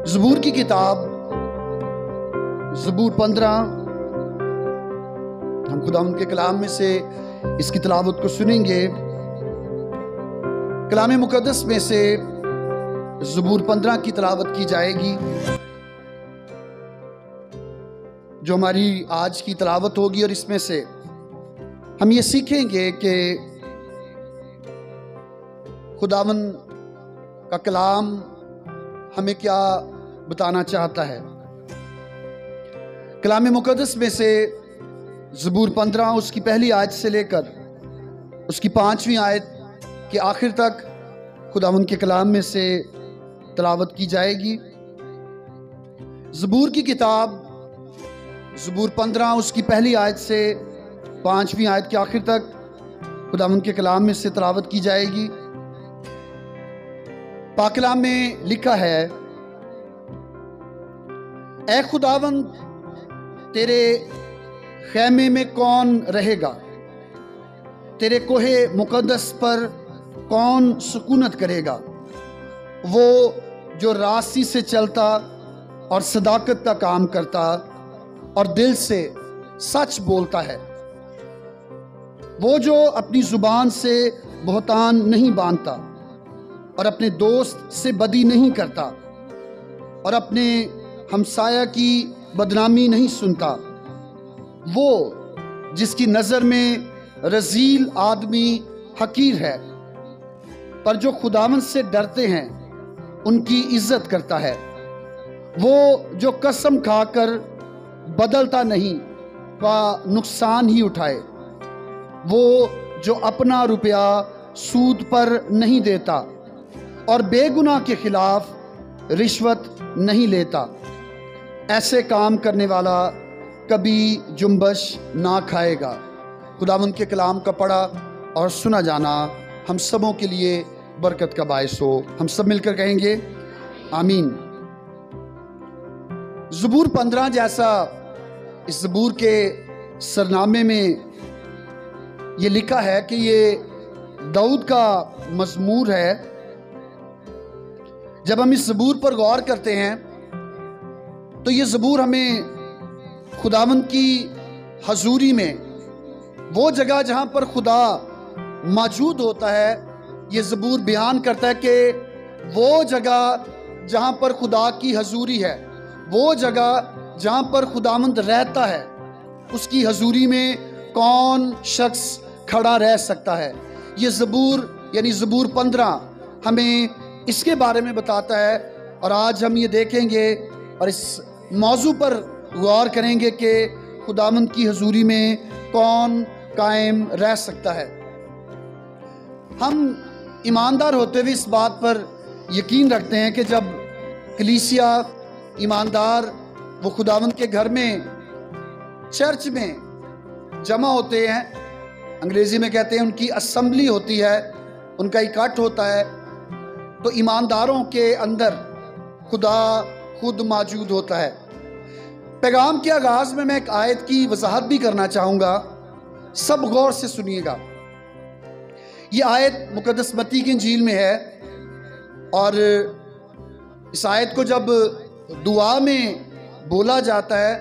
ज़बूर की किताब ज़बूर 15, हम खुदा उनके कलाम में से इसकी तिलावत को सुनेंगे। कलाम मुकद्दस में से ज़बूर 15 की तिलावत की जाएगी, जो हमारी आज की तिलावत होगी। और इसमें से हम ये सीखेंगे कि खुदावन का कलाम हमें क्या बताना चाहता है। कलाम मुकद्दस में से ज़बूर 15 उसकी पहली आयत से लेकर उसकी 5वीं आयत के आखिर तक खुदावन के कलाम में से तिलावत की जाएगी। ज़बूर की किताब ज़बूर 15 उसकी पहली आयत से 5वीं आयत के आखिर तक खुदावन के कलाम में से तिलावत की जाएगी। पाक कलाम में लिखा है, ऐ खुदावन तेरे खैमे में कौन रहेगा, तेरे कोहे मुकद्दस पर कौन सुकूनत करेगा। वो जो रास्ती से चलता और सदाकत का काम करता और दिल से सच बोलता है। वो जो अपनी जुबान से बहतान नहीं बांधता और अपने दोस्त से बदी नहीं करता और अपने हमसाया की बदनामी नहीं सुनता। वो जिसकी नज़र में रजील आदमी हकीर है, पर जो खुदावन से डरते हैं उनकी इज्जत करता है। वो जो कसम खाकर बदलता नहीं का नुकसान ही उठाए। वो जो अपना रुपया सूद पर नहीं देता और बेगुनाह के खिलाफ रिश्वत नहीं लेता। ऐसे काम करने वाला कभी जुम्बश ना खाएगा। खुदावंद के कलाम का पढ़ा और सुना जाना हम सबों के लिए बरकत का बायस हो। हम सब मिलकर कहेंगे आमीन। ज़बूर 15 जैसा इस ज़बूर के सरनामे में ये लिखा है कि ये दाऊद का मज़मूर है। जब हम इस ज़बूर पर गौर करते हैं तो ये ज़बूर हमें खुदावंद की हजूरी में, वो जगह जहाँ पर खुदा मौजूद होता है, ये ज़बूर बयान करता है कि वो जगह जहाँ पर खुदा की हजूरी है, वो जगह जहाँ पर खुदावंद रहता है, उसकी हजूरी में कौन शख्स खड़ा रह सकता है। ये ज़बूर यानी ज़बूर 15 हमें इसके बारे में बताता है। और आज हम ये देखेंगे और इस मौजू पर गौर करेंगे कि खुदावंद की हजूरी में कौन कायम रह सकता है। हम ईमानदार होते हुए इस बात पर यकीन रखते हैं कि जब कलीसिया ईमानदार वो खुदावंद के घर में, चर्च में जमा होते हैं, अंग्रेजी में कहते हैं उनकी असेंबली होती है, उनका इकट्ठ होता है, तो ईमानदारों के अंदर खुदा खुद मौजूद होता है। पैगाम के आगाज में मैं एक आयत की वजाहत भी करना चाहूँगा, सब गौर से सुनिएगा। ये आयत मुकद्दस मत्ती की इंजील में है और इस आयत को जब दुआ में बोला जाता है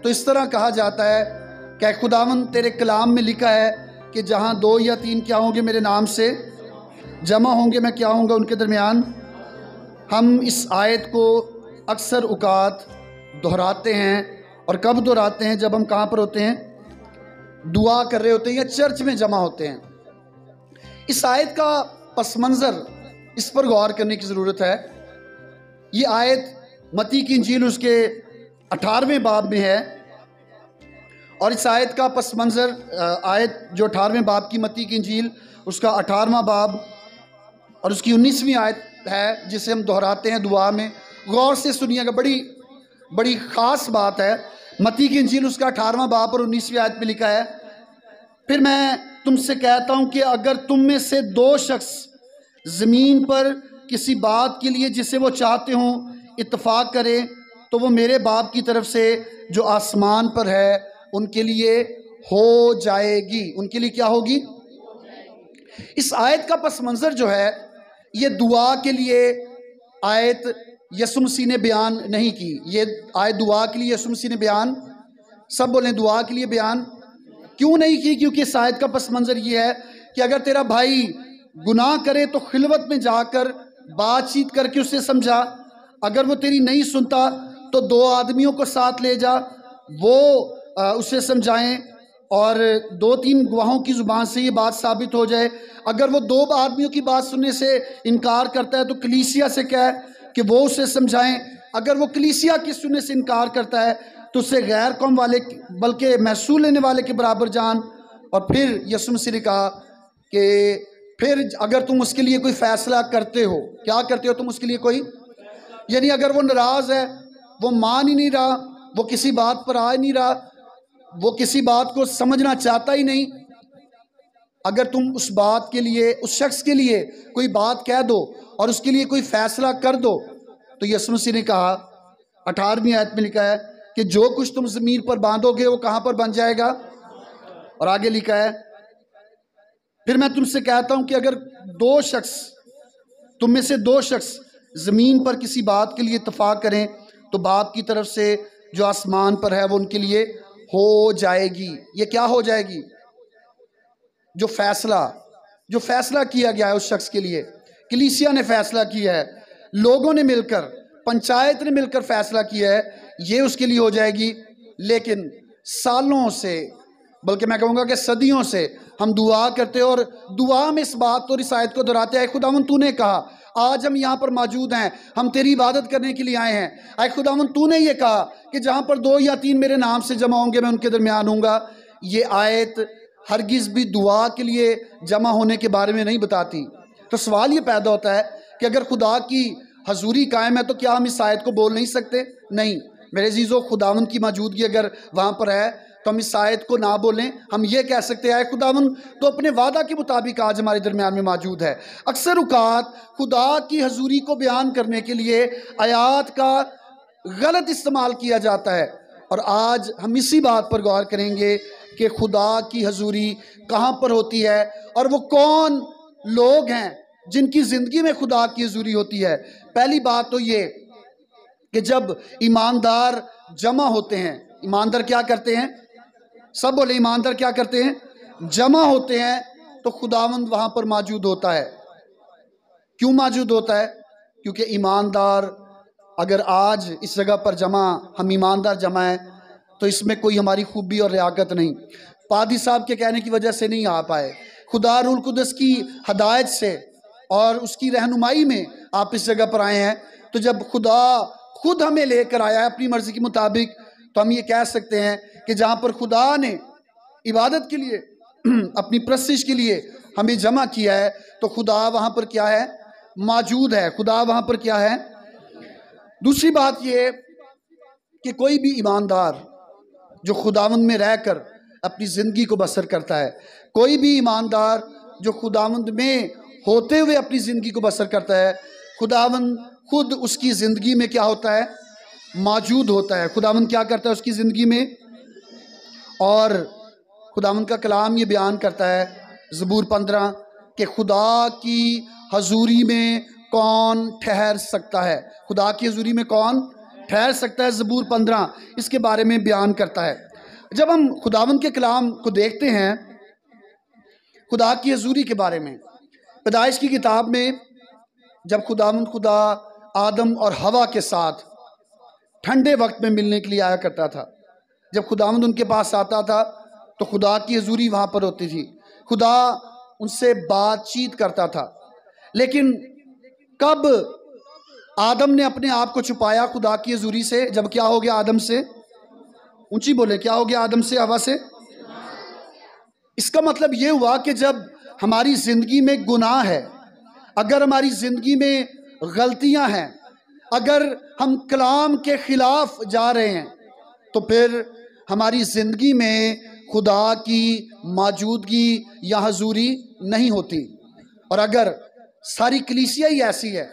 तो इस तरह कहा जाता है कि खुदावन तेरे कलाम में लिखा है कि जहाँ 2 या 3 क्या होंगे मेरे नाम से जमा होंगे, मैं क्या होंगे उनके दरमियान। हम इस आयत को अक्सर औकात दोहराते हैं। और कब दोहराते हैं? जब हम कहाँ पर होते हैं? दुआ कर रहे होते हैं या चर्च में जमा होते हैं। इस आयत का पस मंज़र, इस पर गौर करने की ज़रूरत है। ये आयत मत्ती की इंजील उसके 18वें बाब में है और इस आयत का पस मंज़र, आयत जो 18वें बाब की मत्ती की इंजील उसका 18वां बाब और उसकी 19वीं आयत है, जिसे हम दोहराते हैं दुआ में। गौर से सुनिएगा, बड़ी ख़ास बात है। मत्ती की इंजील उसका 18वां बाब और 19वीं आयत में लिखा है, फिर मैं तुमसे कहता हूँ कि अगर तुम में से 2 शख्स ज़मीन पर किसी बात के लिए जिसे वो चाहते हों इत्तफाक करें तो वो मेरे बाप की तरफ से जो आसमान पर है उनके लिए हो जाएगी। उनके लिए क्या होगी? इस आयत का पस मंज़र जो है ये दुआ के लिए आयत यसु मसीह ने बयान नहीं की। ये आयत दुआ के लिए यसु मसीह ने बयान, सब बोलें दुआ के लिए बयान क्यों नहीं की? क्योंकि इस आयत का पस मंज़र ये है कि अगर तेरा भाई गुनाह करे तो खिलवत में जाकर बातचीत करके उसे समझा। अगर वो तेरी नहीं सुनता तो 2 आदमियों को साथ ले जा, वो उसे समझाएं और 2-3 गवाहों की ज़ुबान से ये बात साबित हो जाए। अगर वो 2 आदमियों की बात सुनने से इनकार करता है तो कलीसिया से कहे कि वो उसे समझाएं। अगर वो कलीसिया की सुनने से इनकार करता है तो उसे गैर कौम वाले बल्कि महसूल लेने वाले के बराबर जान। और फिर यीशु मसीह ने कहा कि फिर अगर तुम उसके लिए कोई फ़ैसला करते हो, क्या करते हो तुम उसके लिए कोई, यानी अगर वो नाराज़ है, वो मान ही नहीं रहा, वो किसी बात पर आ ही नहीं रहा, वो किसी बात को समझना चाहता ही नहीं, अगर तुम उस बात के लिए, उस शख्स के लिए कोई बात कह दो और उसके लिए कोई फ़ैसला कर दो, तो यीशु मसीह ने कहा 18वीं आयत में लिखा है कि जो कुछ तुम ज़मीन पर बांधोगे वो कहाँ पर बन जाएगा। और आगे लिखा है फिर मैं तुमसे कहता हूँ कि अगर 2 शख्स, तुम में से 2 शख्स ज़मीन पर किसी बात के लिए इत्तफाक करें तो बाप की तरफ से जो आसमान पर है वो उनके लिए हो जाएगी। ये क्या हो जाएगी? जो फैसला किया गया है उस शख्स के लिए, कलीसिया ने फैसला किया है, लोगों ने मिलकर, पंचायत ने मिलकर फैसला किया है, ये उसके लिए हो जाएगी। लेकिन सालों से, बल्कि मैं कहूँगा कि सदियों से हम दुआ करते और दुआ में इस बात और इस आयत को दोहराते हैं, खुदावन तूने कहा, आज हम यहाँ पर मौजूद हैं, हम तेरी इबादत करने के लिए आए हैं। आए खुदावन तूने ये कहा कि जहाँ पर 2 या 3 मेरे नाम से जमा होंगे मैं उनके दरमियान हूँगा। ये आयत हरगिज़ भी दुआ के लिए जमा होने के बारे में नहीं बताती। तो सवाल ये पैदा होता है कि अगर खुदा की हजूरी कायम है तो क्या हम इस आयत को बोल नहीं सकते? नहीं मेरे अजीज़ों, खुदावन की मौजूदगी अगर वहाँ पर है तो हम इस आयत को ना बोलें। हम ये कह सकते हैं खुदावन तो अपने वादा के मुताबिक आज हमारे दरमियान में मौजूद है। अक्सर औक़ात खुदा की हजूरी को बयान करने के लिए आयात का गलत इस्तेमाल किया जाता है, और आज हम इसी बात पर गौर करेंगे कि खुदा की हजूरी कहाँ पर होती है और वो कौन लोग हैं जिनकी ज़िंदगी में खुदा की हजूरी होती है। पहली बात तो ये कि जब ईमानदार जमा होते हैं, ईमानदार क्या करते हैं? सब बोले ईमानदार क्या करते हैं? जमा होते हैं, तो खुदावंद वहाँ पर मौजूद होता है। क्यों मौजूद होता है? क्योंकि ईमानदार अगर आज इस जगह पर जमा, हम ईमानदार जमा हैं, तो इसमें कोई हमारी खूबी और रियाकत नहीं, पादी साहब के कहने की वजह से नहीं आ पाए, खुदा रूल कुदस की हदायत से और उसकी रहनुमाई में आप इस जगह पर आए हैं। तो जब खुदा खुद हमें लेकर आया है अपनी मर्ज़ी के मुताबिक, तो हम ये कह सकते हैं कि जहाँ पर खुदा ने इबादत के लिए अपनी प्रस्तिश के लिए हमें जमा किया है, तो खुदा वहाँ पर क्या है? मौजूद है। खुदा वहाँ पर क्या है? दूसरी बात ये कि कोई भी ईमानदार जो खुदावंद में रहकर अपनी ज़िंदगी को बसर करता है, कोई भी ईमानदार जो खुदावंद में होते हुए अपनी ज़िंदगी को बसर करता है, खुदावंद खुद उसकी ज़िंदगी में क्या होता है? मौजूद होता है। खुदावंद क्या करता है उसकी ज़िंदगी में? और खुदावंद का कलाम ये बयान करता है ज़बूर 15 कि खुदा की हजूरी में कौन ठहर सकता है? खुदा की हजूरी में कौन ठहर सकता है? ज़बूर 15 इसके बारे में बयान करता है। जब हम खुदावंद के कलाम को देखते हैं खुदा की हजूरी के बारे में, पैदाइश की किताब में जब खुदा आदम और हवा के साथ ठंडे वक्त में मिलने के लिए आया करता था, जब खुदावंद उनके पास आता था तो खुदा की हजूरी वहाँ पर होती थी, खुदा उनसे बातचीत करता था। लेकिन कब आदम ने अपने आप को छुपाया खुदा की हजूरी से? जब क्या हो गया आदम से? ऊंची बोले, क्या हो गया आदम से, हवा से? इसका मतलब ये हुआ कि जब हमारी ज़िंदगी में गुनाह है, अगर हमारी ज़िंदगी में गलतियां हैं, अगर हम कलाम के ख़िलाफ़ जा रहे हैं, तो फिर हमारी ज़िंदगी में खुदा की मौजूदगी या हजूरी नहीं होती। और अगर सारी कलीसिया ही ऐसी है,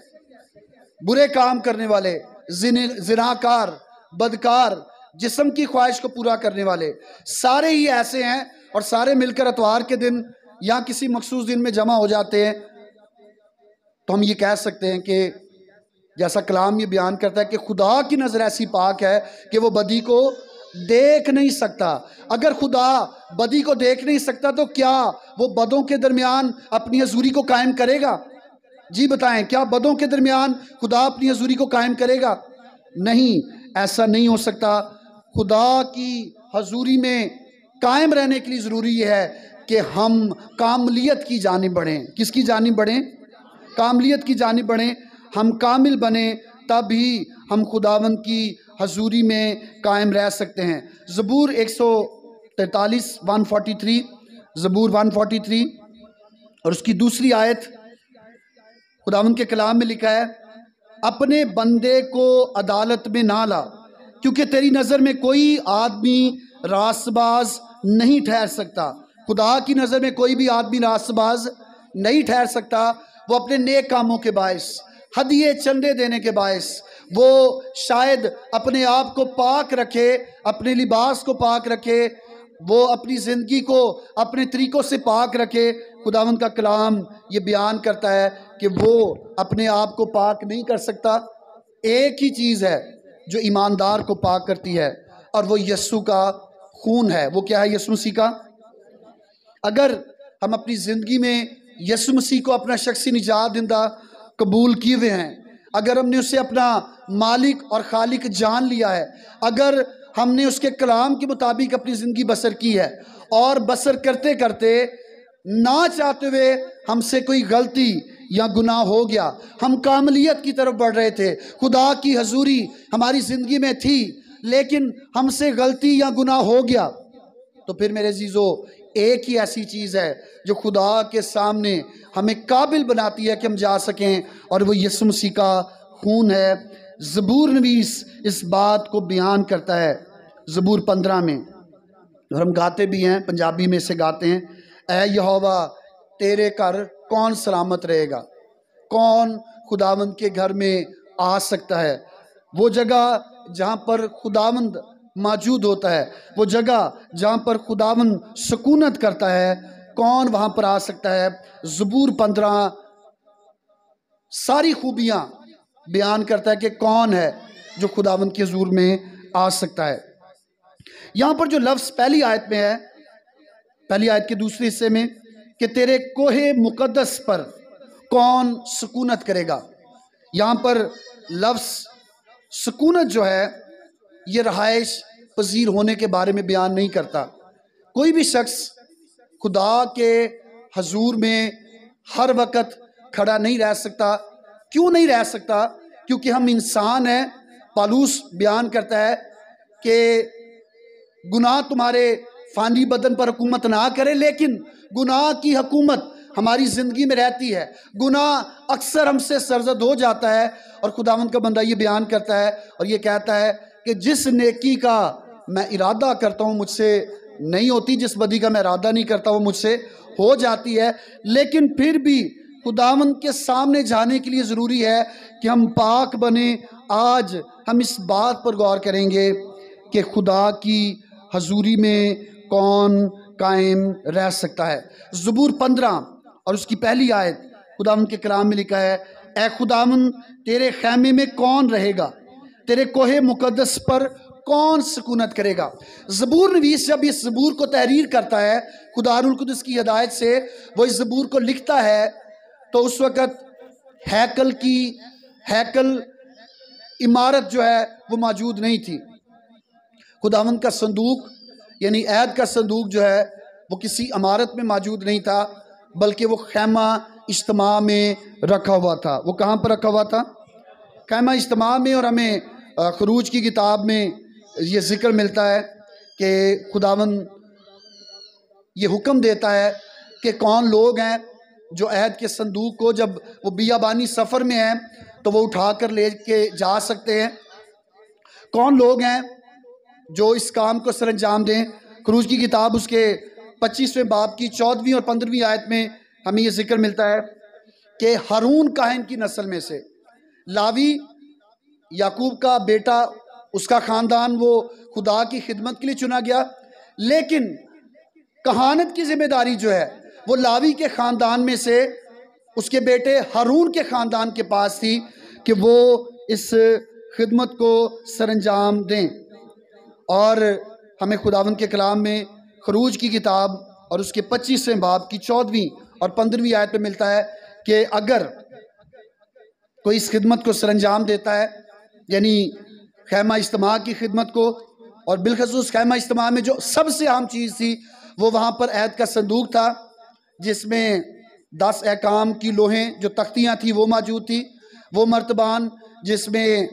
बुरे काम करने वाले, जिनाकार, बदकार, जिस्म की ख्वाहिश को पूरा करने वाले, सारे ही ऐसे हैं और सारे मिलकर इतवार के दिन या किसी मखसूस दिन में जमा हो जाते हैं, तो हम ये कह सकते हैं कि जैसा कलाम ये बयान करता है कि खुदा की नज़र ऐसी पाक है कि वो बदी को देख नहीं सकता। अगर खुदा बदी को देख नहीं सकता तो क्या वो बदों के दरमियान अपनी हजूरी को कायम करेगा? जी बताएं, क्या बदों के दरमियान खुदा अपनी हजूरी को कायम करेगा? नहीं, ऐसा नहीं हो सकता। खुदा की हजूरी में कायम रहने के लिए ज़रूरी है कि हम कामलियत की जानिब बढ़ें। किसकी जानिब बढ़ें? कामलियत की जानिब बढ़ें। हम कामिल बने तभी हम खुदावंद की हजूरी में कायम रह सकते हैं। ज़बूर 143 143, ज़बूर 143 और उसकी दूसरी आयत खुदावंद के कलाम में लिखा है, अपने बंदे को अदालत में ना ला, क्योंकि तेरी नज़र में कोई आदमी रास्तबाज नहीं ठहर सकता। खुदा की नज़र में कोई भी आदमी रास्तबाज नहीं ठहर सकता। वो अपने नेक कामों के बायस, हदिये चंदे देने के बायस, वो शायद अपने आप को पाक रखे, अपने लिबास को पाक रखे, वो अपनी ज़िंदगी को अपने तरीक़ों से पाक रखे। खुदावंद का कलाम ये बयान करता है कि वो अपने आप को पाक नहीं कर सकता। एक ही चीज़ है जो ईमानदार को पाक करती है, और वो यीशु का खून है। वो क्या है? यीशु मसीह का। अगर हम अपनी ज़िंदगी में यीशु मसीह को अपना शख्सी निजात दिंदा कबूल किए हुए हैं, अगर हमने उसे अपना मालिक और खालिक जान लिया है, अगर हमने उसके कलाम के मुताबिक अपनी ज़िंदगी बसर की है, और बसर करते करते ना चाहते हुए हमसे कोई गलती या गुनाह हो गया, हम कामलियत की तरफ बढ़ रहे थे, खुदा की हजूरी हमारी ज़िंदगी में थी, लेकिन हमसे गलती या गुनाह हो गया, तो फिर मेरे अजीज़ों एक ही ऐसी चीज़ है जो खुदा के सामने हमें काबिल बनाती है कि हम जा सकें, और वो यीशु मसीह का खून है। ज़बूर नवीस इस बात को बयान करता है ज़बूर 15 में, और हम गाते भी हैं, पंजाबी में से गाते हैं, ऐ यहोवा तेरे घर कौन सलामत रहेगा, कौन खुदावंद के घर में आ सकता है। वो जगह जहाँ पर खुदावंद मौजूद होता है, वो जगह जहाँ पर खुदावंद सुकूनत करता है, कौन वहाँ पर आ सकता है। ज़बूर 15 सारी खूबियाँ बयान करता है कि कौन है जो खुदावंद के हुजूर में आ सकता है। यहाँ पर जो लफ्ज़ पहली आयत में है, पहली आयत के दूसरे हिस्से में, कि तेरे कोहे मुकद्दस पर कौन सुकूनत करेगा, यहाँ पर लफ्ज़ सुकूनत जो है ये रहाइश पजीर होने के बारे में बयान नहीं करता। कोई भी शख्स खुदा के हजूर में हर वक्त खड़ा नहीं रह सकता। क्यों नहीं रह सकता? क्योंकि हम इंसान हैं। पालूस बयान करता है कि गुनाह तुम्हारे फ़ानी बदन पर हुकूमत ना करे, लेकिन गुनाह की हुकूमत हमारी ज़िंदगी में रहती है। गुनाह अक्सर हमसे सरजद हो जाता है, और खुदावंद का बंदा ये बयान करता है और ये कहता है कि जिस नेकी का मैं इरादा करता हूँ मुझसे नहीं होती, जिस बदी का मैं इरादा नहीं करता वो मुझसे हो जाती है। लेकिन फिर भी खुदावंद के सामने जाने के लिए ज़रूरी है कि हम पाक बने। आज हम इस बात पर गौर करेंगे कि खुदा की हजूरी में कौन कायम रह सकता है। ज़बूर 15 और उसकी पहली आयत खुदावंद के कलाम में लिखा है, ए खुदावंद तेरे खैमे में कौन रहेगा, तेरे कोहे मुकद्दस पर कौन सुकूनत करेगा। ज़बूर नवीस जब इस ज़बूर को तहरीर करता है खुदारुल कुद्दुस की हिदायत से, वो इस ज़बूर को लिखता है, तो उस वक़्त हैकल इमारत जो है वो मौजूद नहीं थी। खुदावंद का संदूक यानी ऐद का संदूक जो है वो किसी इमारत में मौजूद नहीं था, बल्कि वो खैमा इज्तिमा में रखा हुआ था। वो कहाँ पर रखा हुआ था? खैमा इज्तिमा में। और हमें खरूज की किताब में ये ज़िक्र मिलता है कि खुदावंद ये हुक्म देता है कि कौन लोग हैं जो ऐद के संदूक को, जब वो बियाबानी सफ़र में है तो वो उठा कर ले के जा सकते हैं। कौन लोग हैं जो इस काम को सर अंजाम दें। खरूज की किताब उसके 25वें बाब की 14वीं और 15वीं आयत में हमें ये जिक्र मिलता है कि हारून काहिन की नस्ल में से लावी, याकूब का बेटा, उसका ख़ानदान वो खुदा की खिदमत के लिए चुना गया, लेकिन कहानत की जिम्मेदारी जो है वो लावी के ख़ानदान में से उसके बेटे हारून के ख़ानदान के पास थी, कि वो इस खिदमत को सरंजाम दें। और हमें खुदावंद के कलाम में खरूज की किताब और उसके 25वें बाब की 14वीं और 15वीं आयत में मिलता है कि अगर कोई इस खिदमत को सरंजाम देता है, यानी खैमा इज्तिमा की खिदमत को, और बिलखसूस खैमा इज्तिमा में जो सबसे अहम चीज़ थी वो वहाँ पर अहद का संदूक था, जिसमें 10 अहकाम की लोहें जो तख्तियाँ थी वो मौजूद थी। वो मर्तबान जिसमें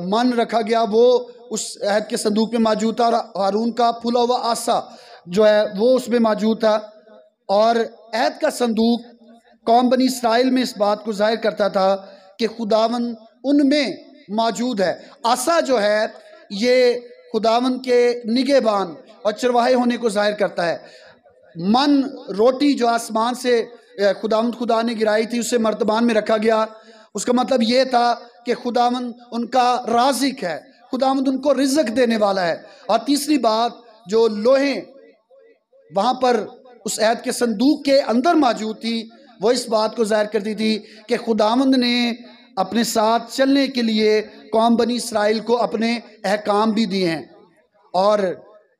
मन रखा गया वो उस अहद के संदूक में मौजूद था, और हारून का फूला हुआ आसा जो है वो उसमें मौजूद था। और अहद का संदूक कौम बनी इसराइल में इस बात को जाहिर करता था कि खुदावन उनमें मौजूद है। आसा जो है ये खुदावन के निगहबान और चरवाहे होने को जाहिर करता है। मन, रोटी जो आसमान से खुदावंद खुदा ने गिराई थी, उसे मर्तबान में रखा गया। उसका मतलब ये था कि खुदावंद उनका राज़िक है, खुदावंद उनको रिज़्क देने वाला है। और तीसरी बात, जो लोहें वहाँ पर उस अहद के संदूक के अंदर मौजूद थी, वो इस बात को जाहिर करती थी कि खुदावंद ने अपने साथ चलने के लिए कौम बनी इसराइल को अपने अहकाम भी दिए हैं। और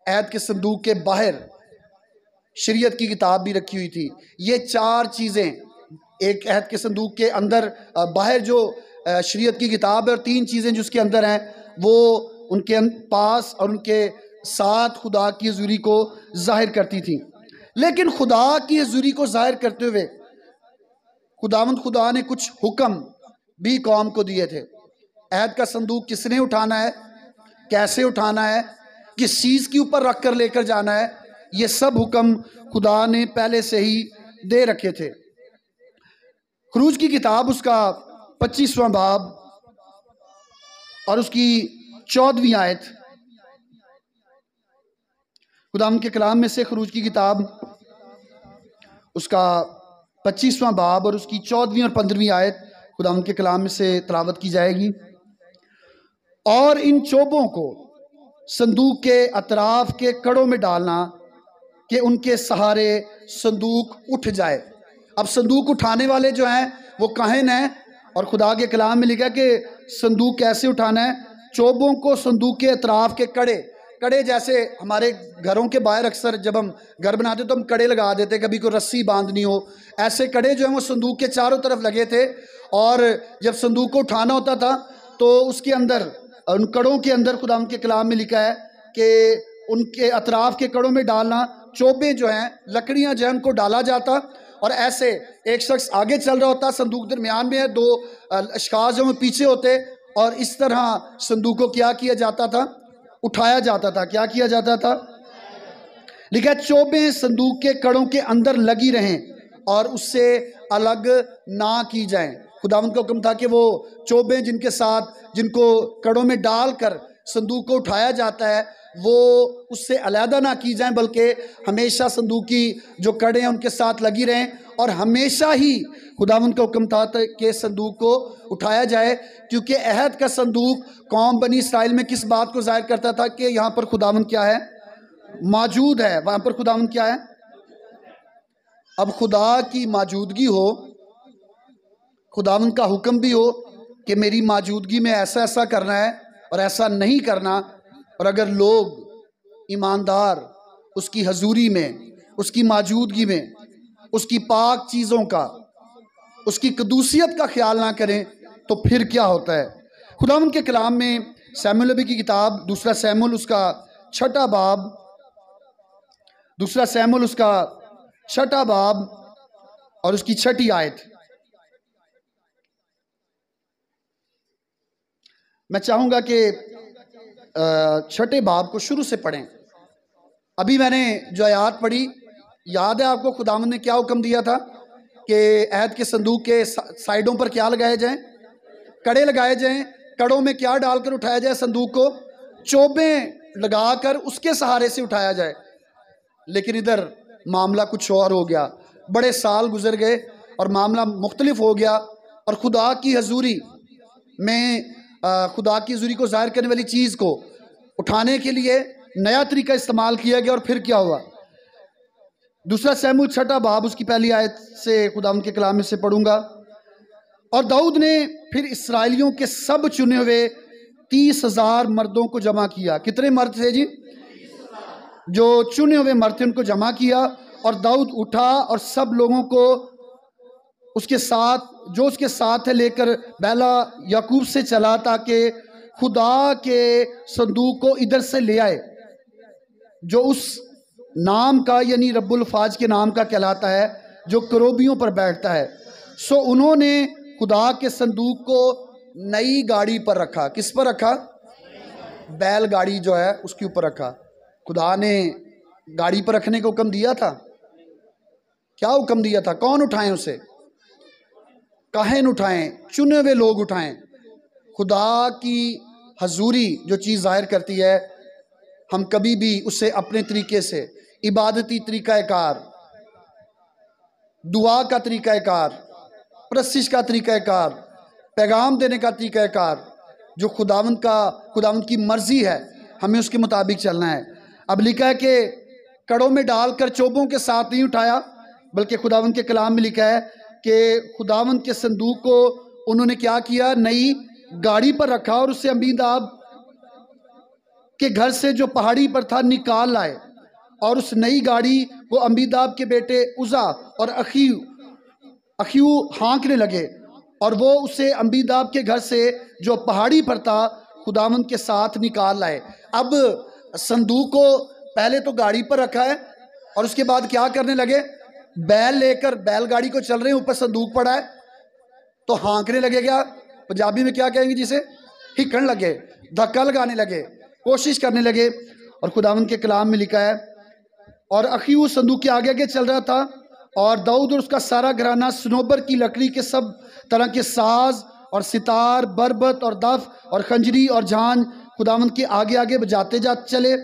अहद के संदूक के बाहर शरीयत की किताब भी रखी हुई थी। ये 4 चीज़ें, एक अहद के संदूक के अंदर बाहर जो शरीयत की किताब है, और 3 चीज़ें जो उसके अंदर हैं वो उनके पास और उनके साथ खुदा की हजूरी को जाहिर करती थी। लेकिन खुदा की हजूरी को जाहिर करते हुए खुदावंद खुदा ने कुछ हुक्म भी कौम को दिए थे। अहद का संदूक किसने उठाना है, कैसे उठाना है, किस चीज़ के ऊपर रख कर लेकर जाना है, ये सब हुक्म खुदा ने पहले से ही दे रखे थे। खरूज की किताब उसका 25वां बाब और उसकी 14वीं आयत, खुदावंद के कलाम में से खरूज की किताब उसका 25वां बाब और उसकी 14वीं और 15वीं आयत खुदावंद के कलाम में से तिलावत की जाएगी। और इन चोबों को संदूक के अतराफ के कड़ों में डालना कि उनके सहारे संदूक उठ जाए। अब संदूक उठाने वाले जो हैं वो काहिन हैं, और खुदा के कलाम में लिखा कि संदूक कैसे उठाना है। चोबों को संदूक के अतराफ के कड़े जैसे हमारे घरों के बाहर अक्सर जब हम घर बनाते तो हम कड़े लगा देते, कभी कोई रस्सी बांधनी हो, ऐसे कड़े जो हैं वो संदूक के चारों तरफ लगे थे। और जब संदूक को उठाना होता था तो उसके अंदर, उन कड़ों के अंदर खुदावंद के कलाम में लिखा है कि उनके अतराफ के कड़ों में डालना, चोबें जो हैं, लकड़ियां जो हैं, उनको डाला जाता। और ऐसे एक शख्स आगे चल रहा होता, संदूक दरमियान में है, 2 अशखास जो पीछे होते, और इस तरह संदूक को क्या किया जाता था, उठाया जाता था। क्या किया जाता था? लिखा चोबें संदूक के कड़ों के अंदर लगी रहें और उससे अलग ना की जाएं। खुदावंद का हुक्म था कि वो चोबें जिनके साथ, जिनको कड़ों में डालकर संदूक को उठाया जाता है, वो उससे अलहदा ना की जाएं, बल्कि हमेशा संदूक की जो कड़े हैं उनके साथ लगी रहें। और हमेशा ही खुदावंद का हुक्म था कि संदूक को उठाया जाए, क्योंकि अहद का संदूक कौम बनी इसराइल में किस बात को जाहिर करता था कि यहाँ पर खुदावंद क्या है, मौजूद है। वहाँ पर खुदावंद क्या है। अब खुदा की मौजूदगी हो, खुदावंद का हुक्म भी हो कि मेरी मौजूदगी में ऐसा ऐसा करना है और ऐसा नहीं करना, और अगर लोग ईमानदार उसकी हजूरी में, उसकी मौजूदगी में, उसकी पाक चीज़ों का, उसकी कदूसियत का ख्याल ना करें तो फिर क्या होता है। खुदावंद के कलाम में सैमुएल नबी की किताब 2 सैमुएल उसका 6ठा बाब, 2 सैमुएल उसका 6ठा बाब और उसकी 6ठी आयत, मैं चाहूँगा कि 6ठे बाब को शुरू से पढ़ें। अभी मैंने जो आयत पढ़ी, याद है आपको खुदावंद ने क्या हुक्म दिया था कि अहद के संदूक के साइडों पर क्या लगाए जाएं, कड़े लगाए जाएं। कड़ों में क्या डालकर उठाया जाए संदूक को, चोबें लगाकर उसके सहारे से उठाया जाए। लेकिन इधर मामला कुछ और हो गया। बड़े साल गुजर गए और मामला मुख्तलिफ हो गया, और खुदा की हजूरी में खुदा की हजूरी को जाहिर करने वाली चीज़ को उठाने के लिए नया तरीका इस्तेमाल किया गया। और फिर क्या हुआ। 2 सैमुएल 6ठा बाब उसकी पहली आयत से खुदावंद के कलाम में से पढ़ूंगा। और दाऊद ने फिर इस्राएलियों के सब चुने हुए 30,000 मर्दों को जमा किया। कितने मर्द थे जी? जो चुने हुए मर्द थे उनको जमा किया। और दाऊद उठा और सब लोगों को उसके साथ है लेकर बैला याकूब से चला, ताकि खुदा के संदूक को इधर से ले आए, जो उस नाम का यानी रब्बुल फाज के नाम का कहलाता है, जो करोबियों पर बैठता है। सो उन्होंने खुदा के संदूक को नई गाड़ी पर रखा। किस पर रखा? बैल गाड़ी जो है उसके ऊपर रखा। खुदा ने गाड़ी पर रखने का हुक्म दिया था। क्या हुक्म दिया था? कौन उठाएं उसे? काहिन उठाएं, चुने हुए लोग उठाएं। खुदा की हजूरी जो चीज़ जाहिर करती है, हम कभी भी उसे अपने तरीके से, इबादती तरीक़ाकार, दुआ का तरीक़ाकार, प्रस्तिश का तरीक़ाकार, पैगाम देने का तरीक़ाकार, जो खुदावंद की मर्ज़ी है, हमें उसके मुताबिक चलना है। अब लिखा है कि कड़ों में डालकर चोबों के साथ नहीं उठाया, बल्कि खुदावंद के कलाम में लिखा है कि खुदावंद के संदूक को उन्होंने क्या किया? नई गाड़ी पर रखा और उसे अमीनादाब के घर से जो पहाड़ी पर था निकाल लाए। और उस नई गाड़ी को अमीनादाब के बेटे उज़ा और अखीऊ हाँकने लगे, और वो उसे अमीनादाब के घर से जो पहाड़ी पर था खुदावंद के साथ निकाल लाए। अब संदूक को पहले तो गाड़ी पर रखा है, और उसके बाद क्या करने लगे? बैल लेकर बैलगाड़ी को चल रहे हैं, ऊपर संदूक पड़ा है, तो हाँकने लगे। क्या पंजाबी में क्या कहेंगे जिसे? हिकन लगे, धक्का लगाने लगे, कोशिश करने लगे। और खुदावंद के कलाम में लिखा है, और अखीऊ संदूक के आगे आगे चल रहा था, और दाऊद और उसका सारा घराना सनोबर की लकड़ी के सब तरह के साज और सितार, बरबत और दफ और खंजरी और झांझ खुदावंद के आगे आगे बजाते जाते चले।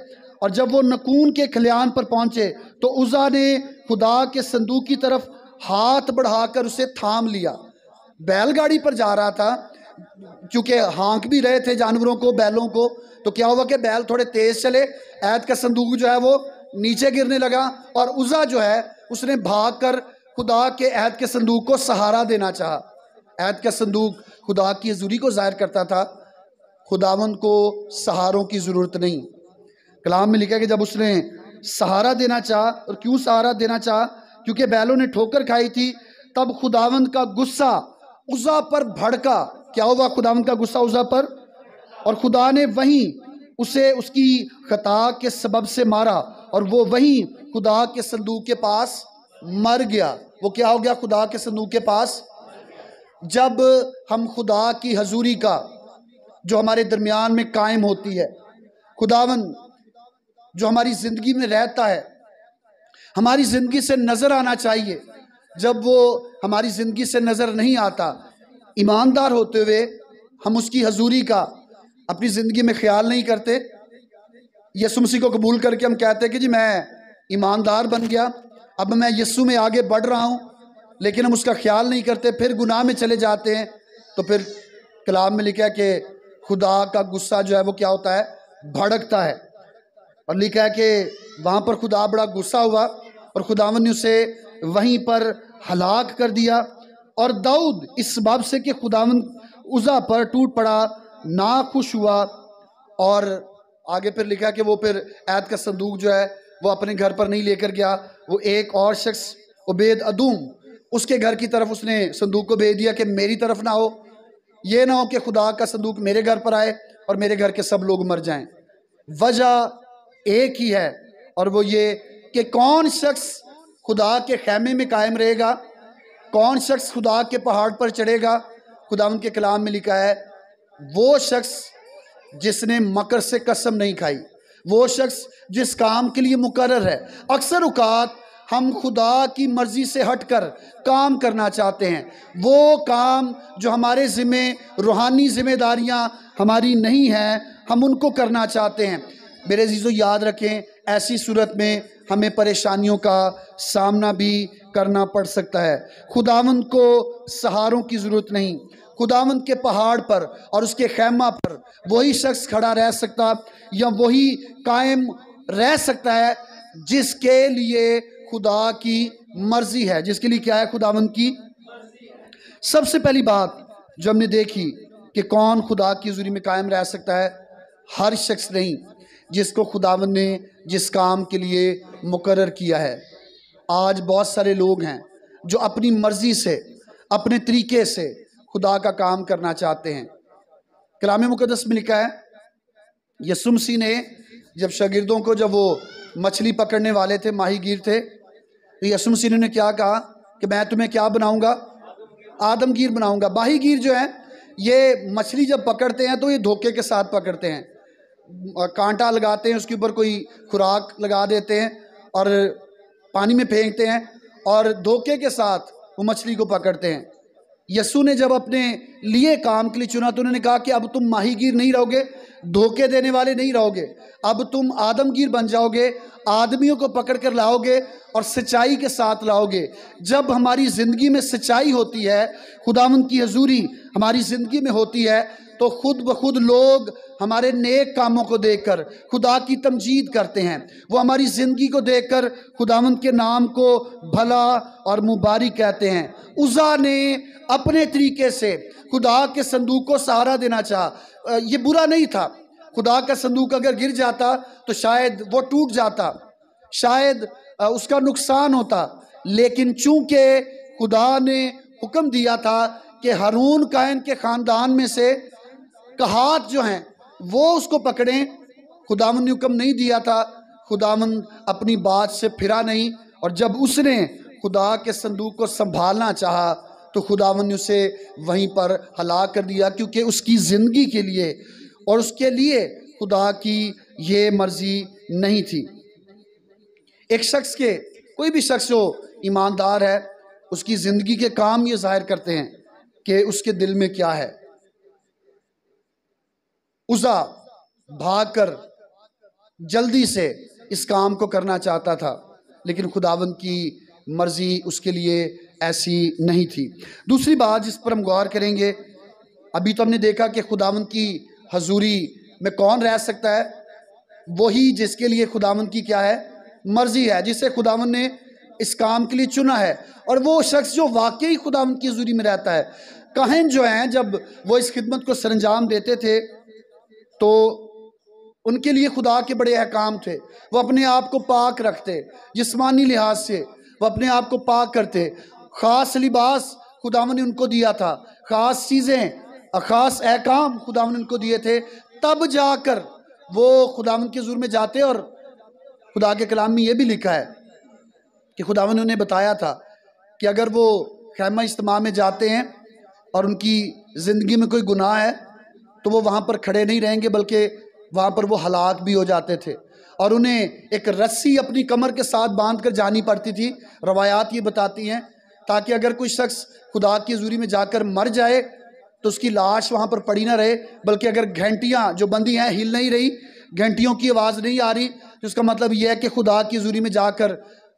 और जब वो नकून के खलियान पर पहुंचे तो उज़ा ने खुदा के संदूक की तरफ हाथ बढ़ाकर उसे थाम लिया। बैलगाड़ी पर जा रहा था, क्योंकि हाँक भी रहे थे जानवरों को, बैलों को, तो क्या हुआ कि बैल थोड़े तेज चले, ऐद का संदूक जो है वो नीचे गिरने लगा, और उज़ा जो है उसने भागकर खुदा के ऐद के संदूक को सहारा देना चाहा। ऐद का संदूक खुदा की हजूरी को जाहिर करता था, खुदावंद को सहारों की ज़रूरत नहीं। कलाम में लिखा है कि जब उसने सहारा देना चाहा, और क्यों सहारा देना चाहा? क्योंकि बैलों ने ठोकर खाई थी, तब खुदावंद का गुस्सा उज़ा पर भड़का। क्या हुआ? खुदावंद का गुस्सा उज़ा पर, और खुदा ने वहीं उसे उसकी खता के सबब से मारा, और वो वहीं खुदा के संदूक के पास मर गया। वो क्या हो गया? खुदा के संदूक के पास। जब हम खुदा की हजूरी का जो हमारे दरमियान में कायम होती है, खुदावंद जो हमारी ज़िंदगी में रहता है, हमारी ज़िंदगी से नज़र आना चाहिए। जब वो हमारी ज़िंदगी से नज़र नहीं आता, ईमानदार होते हुए हम उसकी हजूरी का अपनी ज़िंदगी में ख्याल नहीं करते। यीशु मसीह को कबूल करके हम कहते हैं कि जी मैं ईमानदार बन गया, अब मैं यीशु में आगे बढ़ रहा हूँ, लेकिन हम उसका ख्याल नहीं करते, फिर गुनाह में चले जाते हैं। तो फिर कलाम में लिखा है कि खुदा का गुस्सा जो है वो क्या होता है? भड़कता है। और लिखा है कि वहाँ पर खुदा बड़ा गुस्सा हुआ, और खुदावंद ने उसे वहीं पर हलाक कर दिया। और दाऊद इस बाब से कि खुदावंद उज़ा पर टूट पड़ा, ना खुश हुआ। और आगे फिर लिखा कि वो फिर ऐद का संदूक जो है वो अपने घर पर नहीं लेकर गया, वो एक और शख्स उबैद अदूम उसके घर की तरफ उसने संदूक को भेज दिया कि मेरी तरफ ना हो, ये ना हो कि खुदा का संदूक मेरे घर पर आए और मेरे घर के सब लोग मर जाएं। वजह एक ही है, और वो ये कि कौन शख्स खुदा के खैमे में कायम रहेगा, कौन शख्स खुदा के पहाड़ पर चढ़ेगा। खुदा उनके कलाम में लिखा है, वो शख्स जिसने मकर से कसम नहीं खाई, वो शख्स जिस काम के लिए मुकर्रर है। अक्सर औकात हम खुदा की मर्जी से हटकर काम करना चाहते हैं, वो काम जो हमारे ज़िम्मे रूहानी जिम्मेदारियां हमारी नहीं हैं, हम उनको करना चाहते हैं। मेरे अज़ीज़ों, याद रखें, ऐसी सूरत में हमें परेशानियों का सामना भी करना पड़ सकता है। खुदावंद को सहारों की ज़रूरत नहीं, खुदावंद के पहाड़ पर और उसके खैमा पर वही शख्स खड़ा रह सकता या वही कायम रह सकता है जिसके लिए खुदा की मर्जी है, जिसके लिए क्या है? खुदावंद की। सबसे पहली बात जो हमने देखी कि कौन खुदा की हुजूरी में कायम रह सकता है, हर शख्स नहीं जिसको खुदावंद ने जिस काम के लिए मुकर्रर किया है। आज बहुत सारे लोग हैं जो अपनी मर्जी से, अपने तरीके से खुदा का काम करना चाहते हैं। कलाम मुकद्दस में लिखा है, यीशु मसीह ने जब शागिर्दों को, जब वो मछली पकड़ने वाले थे, माहीगीर थे, तो यीशु मसीह ने क्या कहा कि मैं तुम्हें क्या बनाऊंगा, आदमगीर बनाऊंगा। माहीगीर जो है ये मछली जब पकड़ते हैं तो ये धोखे के साथ पकड़ते हैं, कांटा लगाते हैं, उसके ऊपर कोई खुराक लगा देते हैं और पानी में फेंकते हैं और धोखे के साथ वो मछली को पकड़ते हैं। यीशु ने जब अपने लिए काम के लिए चुना तो उन्होंने कहा कि अब तुम माहीगीर नहीं रहोगे, धोखे देने वाले नहीं रहोगे, अब तुम आदमगीर बन जाओगे, आदमियों को पकड़ कर लाओगे और सच्चाई के साथ लाओगे। जब हमारी ज़िंदगी में सच्चाई होती है, खुदावंद की हजूरी हमारी ज़िंदगी में होती है, तो खुद ब खुद लोग हमारे नेक कामों को देखकर खुदा की तमजीद करते हैं। वो हमारी ज़िंदगी को देखकर खुदावंद के नाम को भला और मुबारक कहते हैं। उज़ा ने अपने तरीके से खुदा के संदूक को सहारा देना चाहा। ये बुरा नहीं था, खुदा का संदूक अगर गिर जाता तो शायद वो टूट जाता, शायद उसका नुकसान होता, लेकिन चूंकि खुदा ने हुक्म दिया था कि हारून कायन के ख़ानदान में से कहात जो हैं वो उसको पकड़ें, खुदावंद ने हुक्म नहीं दिया था, खुदावंद अपनी बात से फिरा नहीं। और जब उसने खुदा के संदूक को संभालना चाहा तो खुदावंद ने उसे वहीं पर हलाक कर दिया, क्योंकि उसकी ज़िंदगी के लिए और उसके लिए खुदा की ये मर्ज़ी नहीं थी। एक शख्स के, कोई भी शख्स जो ईमानदार है, उसकी ज़िंदगी के काम ये ज़ाहिर करते हैं कि उसके दिल में क्या है। उज़ा भागकर जल्दी से इस काम को करना चाहता था, लेकिन खुदावंद की मर्ज़ी उसके लिए ऐसी नहीं थी। दूसरी बात जिस पर हम गौर करेंगे, अभी तो हमने देखा कि खुदावंद की हजूरी में कौन रह सकता है, वही जिसके लिए खुदावंद की क्या है, मर्ज़ी है, जिसे खुदावंद ने इस काम के लिए चुना है, और वो शख्स जो वाकई खुदावंद की हजूरी में रहता है। काहिन जो हैं, जब वो इस खिदमत को सरंजाम देते थे तो उनके लिए खुदा के बड़े अहकाम थे। वो अपने आप को पाक रखते, जिस्मानी लिहाज से वो अपने आप को पाक करते। ख़ास लिबास खुदावंद ने उनको दिया था, ख़ास चीज़ें, ख़ास अहकाम खुदावंद ने उनको दिए थे, तब जाकर वो खुदावंद के हुज़ूर में जाते। और खुदा के कलाम में ये भी लिखा है कि खुदावंद ने उन्हें बताया था कि अगर वो खैमा इज्तिमा में जाते हैं और उनकी ज़िंदगी में कोई गुनाह है तो वो वहाँ पर खड़े नहीं रहेंगे, बल्कि वहाँ पर वो हलाक भी हो जाते थे और उन्हें एक रस्सी अपनी कमर के साथ बांध कर जानी पड़ती थी। रवायात ये बताती हैं, ताकि अगर कोई शख्स खुदा की हजूरी में जाकर मर जाए तो उसकी लाश वहाँ पर पड़ी ना रहे, बल्कि अगर घंटियाँ जो बंदी हैं हिल नहीं रही, घंटियों की आवाज़ नहीं आ रही, तो उसका मतलब यह है कि खुदा की हजूरी में जाकर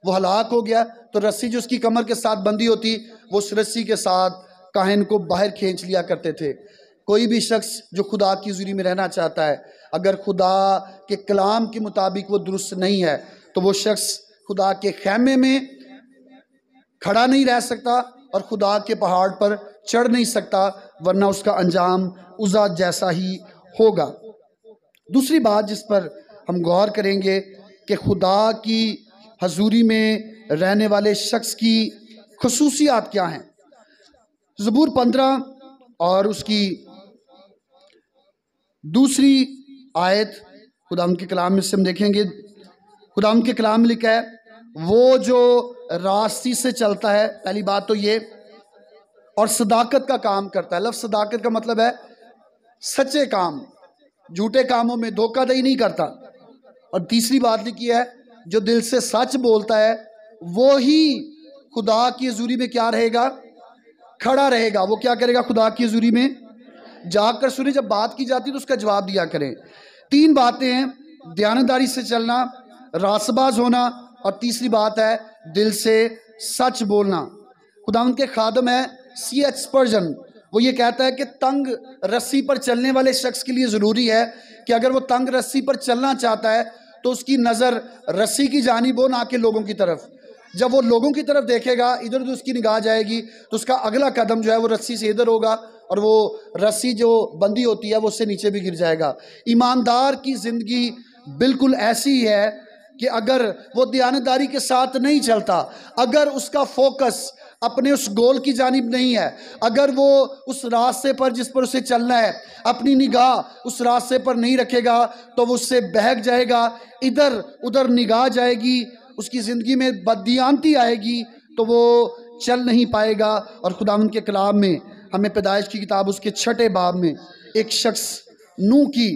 वो हलाक हो गया। तो रस्सी जो उसकी कमर के साथ बंदी होती, वो उस रस्सी के साथ काहिन को बाहर खींच लिया करते थे। कोई भी शख्स जो खुदा की हजूरी में रहना चाहता है, अगर खुदा के कलाम के मुताबिक वो दुरुस्त नहीं है, तो वो शख्स खुदा के खैमे में खड़ा नहीं रह सकता और खुदा के पहाड़ पर चढ़ नहीं सकता, वरना उसका अंजाम उज़ा जैसा ही होगा। दूसरी बात जिस पर हम गौर करेंगे कि खुदा की हजूरी में रहने वाले शख्स की खुसूसियात क्या हैं। ज़बूर 15 और उसकी दूसरी आयत खुदावंद के कलाम में से हम देखेंगे। खुदावंद के कलाम में लिखा है, वो जो रास्ती से चलता है, पहली बात तो ये, और सदाकत का काम करता है। लफ्ज़ सदाकत का मतलब है सच्चे काम, झूठे कामों में धोखाधड़ी नहीं करता। और तीसरी बात लिखी है, जो दिल से सच बोलता है वो ही खुदा की हजूरी में क्या रहेगा, खड़ा रहेगा। वो क्या करेगा, खुदा की हजूरी में जाकर सुने, जब बात की जाती है तो उसका जवाब दिया करें। तीन बातें हैं, दयानतदारी से चलना, रासबाज होना, और तीसरी बात है दिल से सच बोलना। खुदावंद के खादम है C.H. स्पर्जन, वो ये कहता है कि तंग रस्सी पर चलने वाले शख्स के लिए ज़रूरी है कि अगर वो तंग रस्सी पर चलना चाहता है तो उसकी नज़र रस्सी की जानिब हो, ना कि लोगों की तरफ। जब वो लोगों की तरफ देखेगा, इधर उधर उसकी निगाह जाएगी, तो उसका अगला कदम जो है वो रस्सी से इधर होगा और वो रस्सी जो बंदी होती है वो उससे नीचे भी गिर जाएगा। ईमानदार की ज़िंदगी बिल्कुल ऐसी है कि अगर वो दयानतदारी के साथ नहीं चलता, अगर उसका फोकस अपने उस गोल की जानिब नहीं है, अगर वो उस रास्ते पर जिस पर उसे चलना है अपनी निगाह उस रास्ते पर नहीं रखेगा, तो वो उससे बहक जाएगा, इधर उधर निगाह जाएगी, उसकी ज़िंदगी में बददियानती आएगी, तो वो चल नहीं पाएगा। और खुदावंद के कलाम में हमें पैदाइश की किताब उसके 6 बाब में एक शख्स नूह की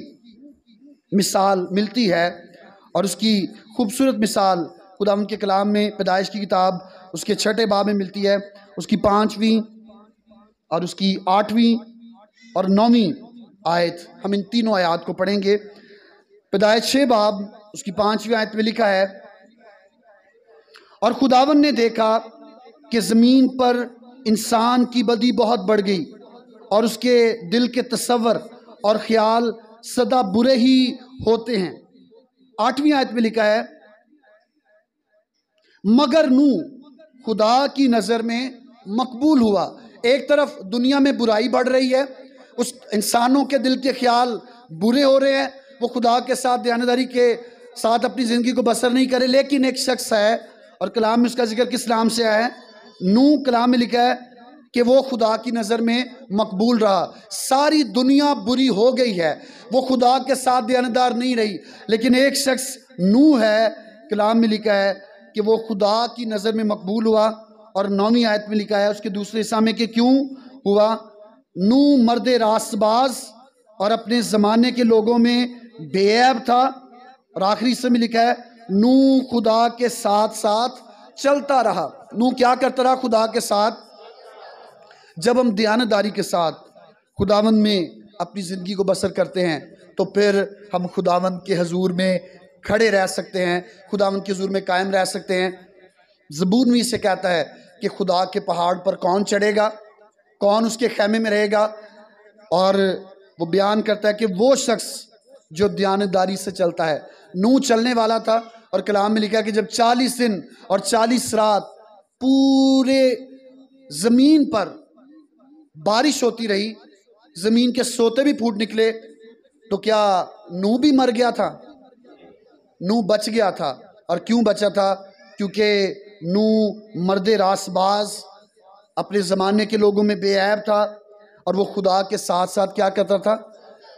मिसाल मिलती है, और उसकी खूबसूरत मिसाल खुदावंद के कलाम में पैदाइश की किताब उसके 6 बाब में मिलती है। उसकी 5वीं और उसकी 8वीं और 9वीं आयत, हम इन तीनों आयत को पढ़ेंगे। पैदाइश 6 बाब उसकी 5वीं आयत में लिखा है, और खुदावन ने देखा कि ज़मीन पर इंसान की बदी बहुत बढ़ गई और उसके दिल के तसव्वुर और ख्याल सदा बुरे ही होते हैं। 8वीं आयत में लिखा है, मगर नूह खुदा की नज़र में मकबूल हुआ। एक तरफ दुनिया में बुराई बढ़ रही है, उस इंसानों के दिल के ख्याल बुरे हो रहे हैं, वो खुदा के साथ दयानतदारी के साथ अपनी ज़िंदगी को बसर नहीं करे। लेकिन एक शख्स है, और कलाम में उसका जिक्र किस नाम से आया है? नूह। कलाम में लिखा है कि वो खुदा की नज़र में मकबूल रहा। सारी दुनिया बुरी हो गई है, वो खुदा के साथ दयानतदार नहीं रही, लेकिन एक शख्स नूह है, कलाम में लिखा है कि वो खुदा की नज़र में मकबूल हुआ। और 9वीं आयत में लिखा है उसके दूसरे हिस्सा में कि क्यों हुआ? नूह मर्द रास्तबाज और अपने ज़माने के लोगों में बेऐब था। और आखिरी हिस्से में लिखा है, नूह खुदा के साथ साथ चलता रहा। नूह क्या करता रहा? खुदा के साथ। जब हम दयानतदारी के साथ खुदावंद में अपनी ज़िंदगी को बसर करते हैं, तो फिर हम खुदावंद के हजूर में खड़े रह सकते हैं, खुदावंद के हजूर में कायम रह सकते हैं। ज़बूर में इसे कहता है कि खुदा के पहाड़ पर कौन चढ़ेगा, कौन उसके खैमे में रहेगा। और वो बयान करता है कि वो शख्स जो दयानतदारी से चलता है। नूह चलने वाला था, और कलाम में लिखा है कि जब 40 दिन और 40 रात पूरे ज़मीन पर बारिश होती रही, ज़मीन के सोते भी फूट निकले, तो क्या नूह भी मर गया था? नूह बच गया था। और क्यों बचा था? क्योंकि नूह मर्द रासबाज, अपने ज़माने के लोगों में बेऐब था, और वो खुदा के साथ साथ क्या करता था?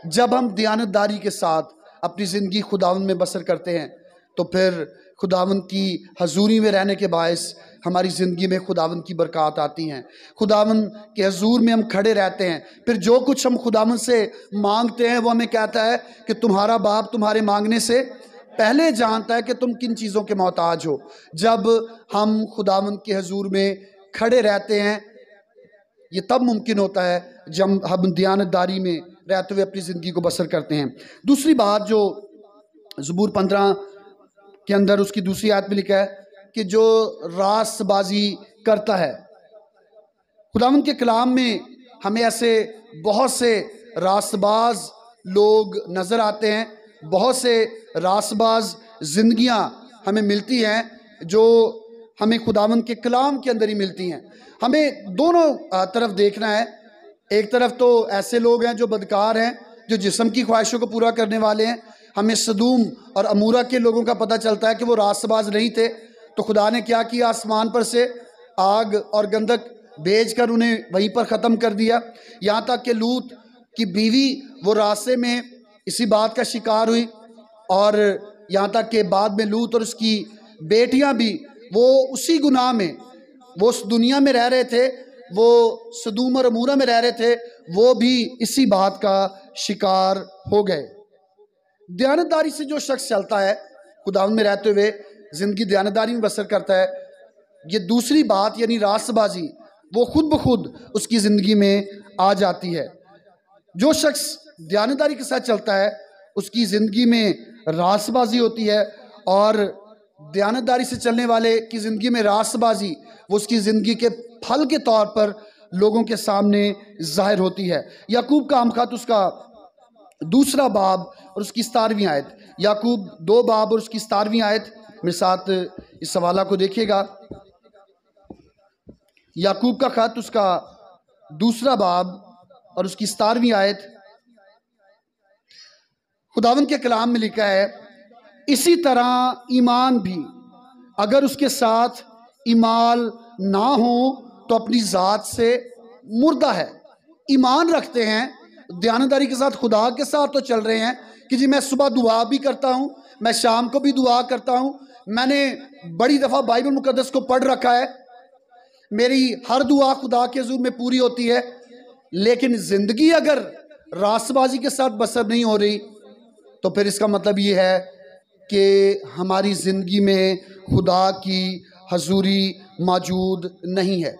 जब हम दयानतदारी के साथ अपनी ज़िंदगी खुदावंद में बसर करते हैं, तो फिर खुदावंद की हजूरी में रहने के बायस हमारी ज़िंदगी में खुदावंद की बरक़ात आती हैं। खुदावंद के हजूर में हम खड़े रहते हैं, फिर जो कुछ हम खुदावंद से मांगते हैं वो हमें कहता है कि तुम्हारा बाप तुम्हारे मांगने से पहले जानता है कि तुम किन चीज़ों के मोहताज हो। जब हम खुदावंद के हजूर में खड़े रहते हैं, ये तब मुमकिन होता है जब हम दयानतदारी में रहते हुए अपनी ज़िंदगी को बसर करते हैं। दूसरी बात जो ज़बूर 15 के अंदर उसकी दूसरी आयत में लिखा है कि जो रास्तबाजी करता है, खुदावंद के कलाम में हमें ऐसे बहुत से रास्तबाज लोग नज़र आते हैं, बहुत से रास्तबाज ज़िंदगियाँ हमें मिलती हैं जो हमें खुदावंद के कलाम के अंदर ही मिलती हैं। हमें दोनों तरफ देखना है। एक तरफ तो ऐसे लोग हैं जो बदकार हैं, जो जिस्म की ख्वाहिशों को पूरा करने वाले हैं। हमें सदूम और अमूरा के लोगों का पता चलता है कि वो रास्तबाज नहीं थे, तो खुदा ने क्या किया? आसमान पर से आग और गंधक भेजकर उन्हें वहीं पर ख़त्म कर दिया। यहाँ तक कि लूत की बीवी वो रास्ते में इसी बात का शिकार हुई, और यहाँ तक कि बाद में लूत और उसकी बेटियाँ भी वो उसी गुनाह में, वो उस दुनिया में रह रहे थे, वो सदूम और अमूरा में रह रहे थे, वो भी इसी बात का शिकार हो गए। दयानतदारी से जो शख्स चलता है, खुदावंद में रहते हुए ज़िंदगी दयानतदारी में बसर करता है, ये दूसरी बात यानी रास्तबाजी वो खुद ब खुद उसकी ज़िंदगी में आ जाती है। जो शख्स दयानतदारी के साथ चलता है उसकी ज़िंदगी में रास्तबाजी होती है, और दयानतदारी से चलने वाले की ज़िंदगी में रास्तबाजी वो उसकी ज़िंदगी के फल के तौर पर लोगों के सामने ज़ाहिर होती है। याकूब का आमखात उसका 2 बाब और उसकी 17वीं आयत, याकूब 2 बाब और उसकी 17वीं आयत मेरे साथ इस हवाला को देखिएगा, याकूब का खत उसका 2 बाब और उसकी 17वीं आयत। खुदावंद के कलाम में लिखा है, इसी तरह ईमान भी अगर उसके साथ ईमाल ना हो तो अपनी ज़ात से मुर्दा है। ईमान रखते हैं, दयानतदारी के साथ खुदा के साथ तो चल रहे हैं कि जी मैं सुबह दुआ भी करता हूँ, मैं शाम को भी दुआ करता हूँ, मैंने बड़ी दफ़ा बाइबल मुकद्दस को पढ़ रखा है, मेरी हर दुआ खुदा के हुज़ूर में पूरी होती है, लेकिन ज़िंदगी अगर रास्तबाजी के साथ बसर नहीं हो रही तो फिर इसका मतलब ये है कि हमारी ज़िंदगी में खुदा की हजूरी मौजूद नहीं है।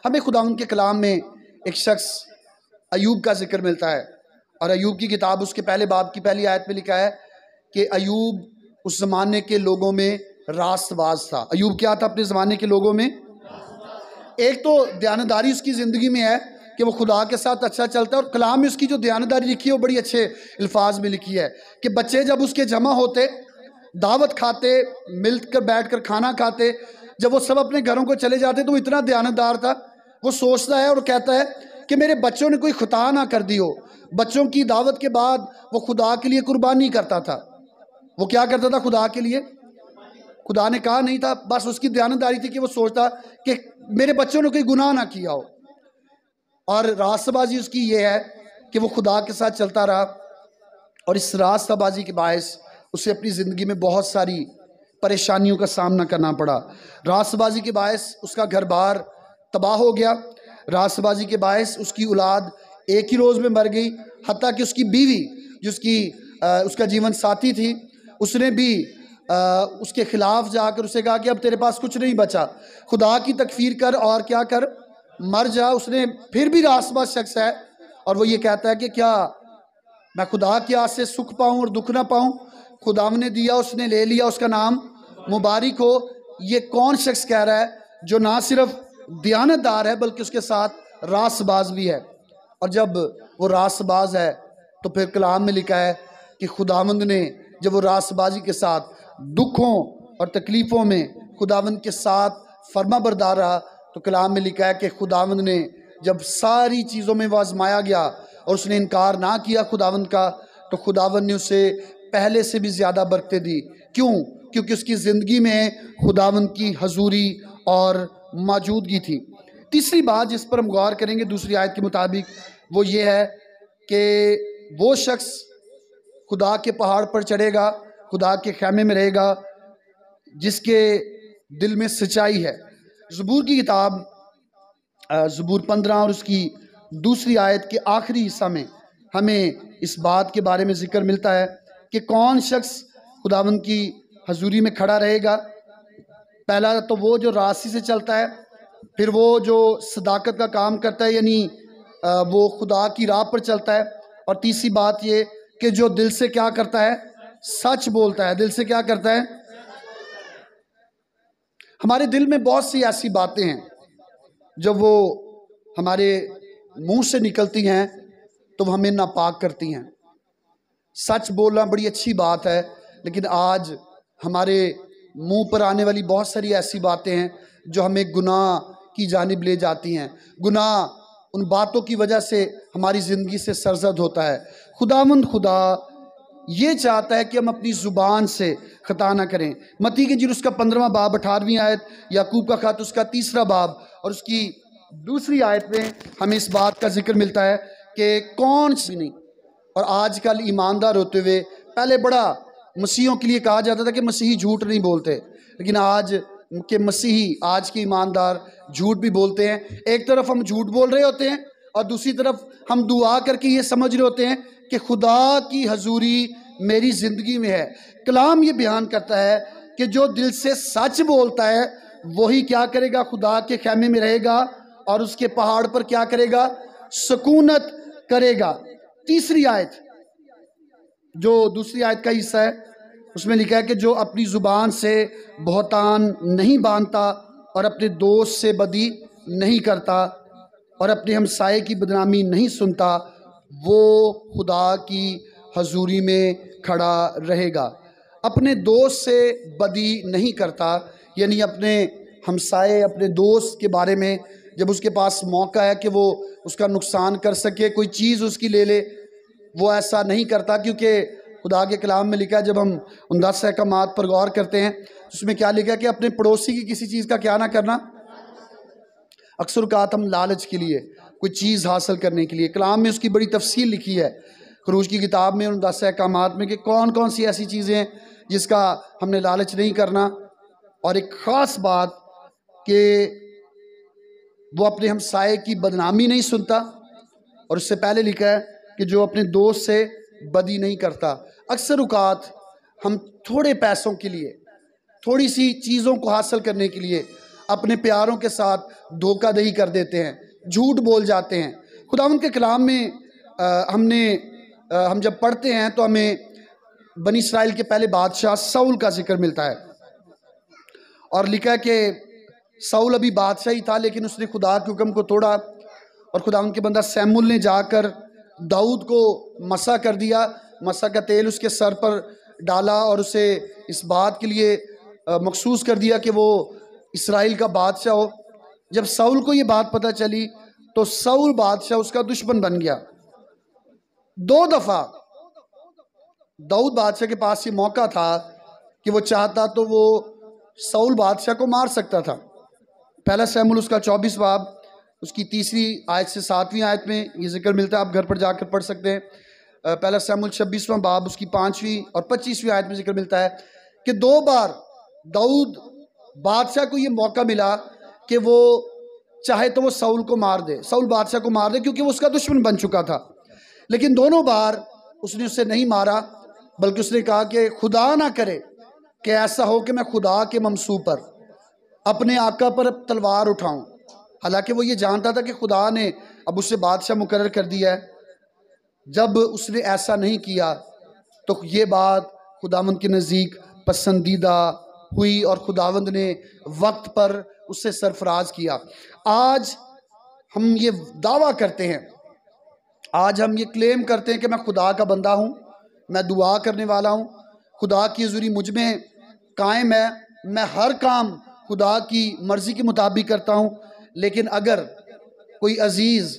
हमें खुदावंद के कलाम में एक शख्स अयूब का जिक्र मिलता है, और अयूब की किताब उसके पहले बाब की पहली आयत में लिखा है कि अयूब उस ज़माने के लोगों में रास्तबाज था। अयूब क्या था अपने ज़माने के लोगों में? एक तो दयानतदारी उसकी ज़िंदगी में है कि वो खुदा के साथ अच्छा चलता है, और कलाम में उसकी जो दयानतदारी लिखी है वो बड़ी अच्छे अल्फाज में लिखी है कि बच्चे जब उसके जमा होते, दावत खाते, मिलकर बैठकर खाना खाते, जब वो सब अपने घरों को चले जाते तो वो इतना दयानतदार था, वो सोचता है और कहता है कि मेरे बच्चों ने कोई खुता ना कर दी हो। बच्चों की दावत के बाद वो खुदा के लिए कुर्बानी करता था। वो क्या करता था खुदा के लिए? खुदा ने कहा नहीं था, बस उसकी दयानतदारी थी कि वो सोचता कि मेरे बच्चों ने कोई गुनाह ना किया हो। और रास्तबाजी उसकी ये है कि वो खुदा के साथ चलता रहा, और इस रास्तबाजी के बायस उसे अपनी ज़िंदगी में बहुत सारी परेशानियों का सामना करना पड़ा। रास्तबाजी के बायस उसका घर बार तबाह हो गया, रास्तबाजी के बायस उसकी औलाद एक ही रोज़ में मर गई, हत्ता कि उसकी बीवी जिसकी उसका जीवन साथी थी, उसने भी उसके ख़िलाफ़ जाकर उसे कहा कि अब तेरे पास कुछ नहीं बचा, खुदा की तकफ़ीर कर और क्या कर, मर जा। उसने फिर भी रास्तबाज शख्स है, और वो ये कहता है कि क्या मैं खुदा की आस से सुख पाऊँ और दुख ना पाऊँ? खुदा ने दिया उसने ले लिया, उसका नाम मुबारक हो। ये कौन शख्स कह रहा है जो ना सिर्फ दयानतदार है बल्कि उसके साथ रास्तबाज भी है? और जब वो रास्तबाज है तो फिर कलाम में लिखा है कि खुदावंद ने जब वो रास्तबाजी के साथ दुखों और तकलीफ़ों में खुदावंद के साथ फर्मा बरदार रहा, तो कलाम में लिखा है कि खुदावंद ने जब सारी चीज़ों में वो आजमाया गया और उसने इनकार ना किया खुदावंद का, तो खुदावंद ने उसे पहले से भी ज़्यादा बरकतें दी। क्यों? क्योंकि उसकी ज़िंदगी में खुदावंद की हजूरी और मौजूदगी थी। तीसरी बात जिस पर हम गौर करेंगे दूसरी आयत के मुताबिक, वो ये है कि वो शख्स खुदा के पहाड़ पर चढ़ेगा, खुदा के खैमे में रहेगा जिसके दिल में सच्चाई है। ज़बूर की किताब ज़बूर 15 और उसकी दूसरी आयत के आखिरी हिस्सा में हमें इस बात के बारे में ज़िक्र मिलता है कि कौन शख्स खुदावंद की हजूरी में खड़ा रहेगा। पहला तो वो जो रास्ते से चलता है, फिर वो जो सदाकत का काम करता है यानी वो खुदा की राह पर चलता है, और तीसरी बात ये कि जो दिल से क्या करता है, सच बोलता है। दिल से क्या करता है? हमारे दिल में बहुत सी ऐसी बातें हैं जब वो हमारे मुंह से निकलती हैं तो हमें नापाक करती हैं। सच बोलना बड़ी अच्छी बात है, लेकिन आज हमारे मुंह पर आने वाली बहुत सारी ऐसी बातें हैं जो हमें गुनाह की जानिब ले जाती हैं। गुनाह उन बातों की वजह से हमारी ज़िंदगी से सरजद होता है। खुदावंद खुदा ये चाहता है कि हम अपनी ज़ुबान से ख़ता ना करें। मत्ती की इंजील उसका 15वां बाब 18वीं आयत, याकूब का खत उसका 3रा बाब और उसकी दूसरी आयत में हमें इस बात का जिक्र मिलता है कि कौन सी नहीं। और आजकल ईमानदार होते हुए, पहले बड़ा मसीहों के लिए कहा जाता था कि मसीही झूठ नहीं बोलते, लेकिन आज के मसीही, आज के ईमानदार झूठ भी बोलते हैं। एक तरफ हम झूठ बोल रहे होते हैं और दूसरी तरफ हम दुआ करके ये समझ रहे होते हैं कि खुदा की हजूरी मेरी ज़िंदगी में है। कलाम ये बयान करता है कि जो दिल से सच बोलता है वही क्या करेगा, खुदा के खैमे में रहेगा और उसके पहाड़ पर क्या करेगा, सुकूनत करेगा। तीसरी आयत, जो दूसरी आयत का हिस्सा है, उसमें लिखा है कि जो अपनी ज़ुबान से बहतान नहीं बांधता और अपने दोस्त से बदी नहीं करता और अपने हमसाये की बदनामी नहीं सुनता, वो खुदा की हजूरी में खड़ा रहेगा। अपने दोस्त से बदी नहीं करता, यानी अपने हमसाए, अपने दोस्त के बारे में जब उसके पास मौका है कि वो उसका नुकसान कर सके, कोई चीज़ उसकी ले ले, वो ऐसा नहीं करता। क्योंकि खुदा के कलाम में लिखा है, जब हम उन 10 अहकामात पर गौर करते हैं उसमें क्या लिखा है कि अपने पड़ोसी की किसी चीज़ का क्या ना करना। अक्सर औक़ात हम लालच के लिए, कोई चीज़ हासिल करने के लिए, कलाम में उसकी बड़ी तफसील लिखी है खरूज की किताब में, उन 10 अहकामात में, कि कौन कौन सी ऐसी चीज़ें हैं जिसका हमने लालच नहीं करना। और एक ख़ास बात कि वो अपने हमसाए की बदनामी नहीं सुनता, और उससे पहले लिखा है कि जो अपने दोस्त से बदी नहीं करता। अक्सर औक़ात हम थोड़े पैसों के लिए, थोड़ी सी चीज़ों को हासिल करने के लिए अपने प्यारों के साथ धोखाधड़ी कर देते हैं, झूठ बोल जाते हैं। खुदावंद के कलाम में हम जब पढ़ते हैं तो हमें बनी इस्राइल के पहले बादशाह साउल का जिक्र मिलता है, और लिखा है कि साउल अभी बादशाह ही था, लेकिन उसने खुदा के हुक्म को तोड़ा, और खुदावंद के बंदा सैमुअल ने जाकर दाऊद को मसा कर दिया, मसा का तेल उसके सर पर डाला और उसे इस बात के लिए मखसूस कर दिया कि वो इस्राइल का बादशाह हो। जब साउल को ये बात पता चली तो साउल बादशाह उसका दुश्मन बन गया। 2 दफ़ा दाऊद बादशाह के पास ये मौका था कि वो चाहता तो वो साउल बादशाह को मार सकता था। पहला सैमुअल उसका 24 बाब उसकी 3री आयत से 7वीं आयत में ये जिक्र मिलता है, आप घर पर जाकर पढ़ सकते हैं। पहला सैमुअल 26वां बाब उसकी 5वीं और 25वीं आयत में जिक्र मिलता है कि 2 बार दाऊद बादशाह को ये मौका मिला कि वो चाहे तो वो साउल को मार दे, साउल बादशाह को मार दे, क्योंकि वो उसका दुश्मन बन चुका था। लेकिन दोनों बार उसने उसे नहीं मारा, बल्कि उसने कहा कि खुदा ना करे कि ऐसा हो कि मैं खुदा के ममसू पर, अपने आका पर तलवार उठाऊं। हालांकि वो ये जानता था कि खुदा ने अब उसे बादशाह मुकर्रर कर दिया है। जब उसने ऐसा नहीं किया तो ये बात खुदावंद के नज़दीक पसंदीदा हुई और खुदावंद ने वक्त पर उससे सरफराज किया। आज हम ये दावा करते हैं, आज हम ये क्लेम करते हैं कि मैं खुदा का बंदा हूँ, मैं दुआ करने वाला हूँ, खुदा की हुज़ूरी मुझ में कायम है, मैं हर काम खुदा की मर्ज़ी के मुताबिक करता हूँ। लेकिन अगर कोई अजीज़,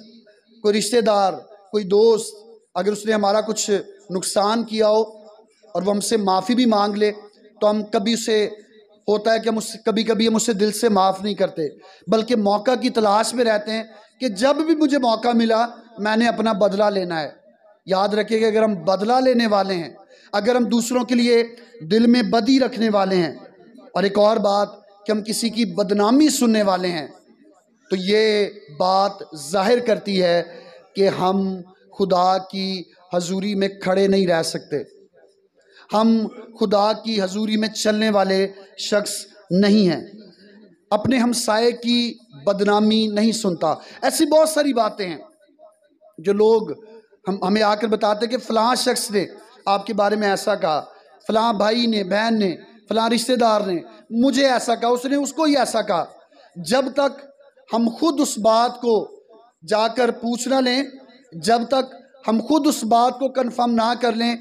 कोई रिश्तेदार, कोई दोस्त, अगर उसने हमारा कुछ नुकसान किया हो और वो हमसे माफ़ी भी मांग ले, तो हम कभी उसे होता है कि हम उससे कभी हम उससे दिल से माफ़ नहीं करते, बल्कि मौका की तलाश में रहते हैं कि जब भी मुझे मौका मिला मैंने अपना बदला लेना है। याद रखिए कि अगर हम बदला लेने वाले हैं, अगर हम दूसरों के लिए दिल में बदी रखने वाले हैं, और एक और बात कि हम किसी की बदनामी सुनने वाले हैं, तो ये बात जाहिर करती है कि हम खुदा की हजूरी में खड़े नहीं रह सकते, हम खुदा की हजूरी में चलने वाले शख्स नहीं हैं। अपने हमसाए की बदनामी नहीं सुनता। ऐसी बहुत सारी बातें हैं जो लोग हमें आकर बताते हैं कि फ़लाँ शख्स ने आपके बारे में ऐसा कहा, फ़लाँ भाई ने, बहन ने, फ़लाँ रिश्तेदार ने मुझे ऐसा कहा, उसने उसको ही ऐसा कहा। जब तक हम खुद उस बात को जाकर पूछ ना लें, जब तक हम खुद उस बात को कन्फर्म ना कर लें,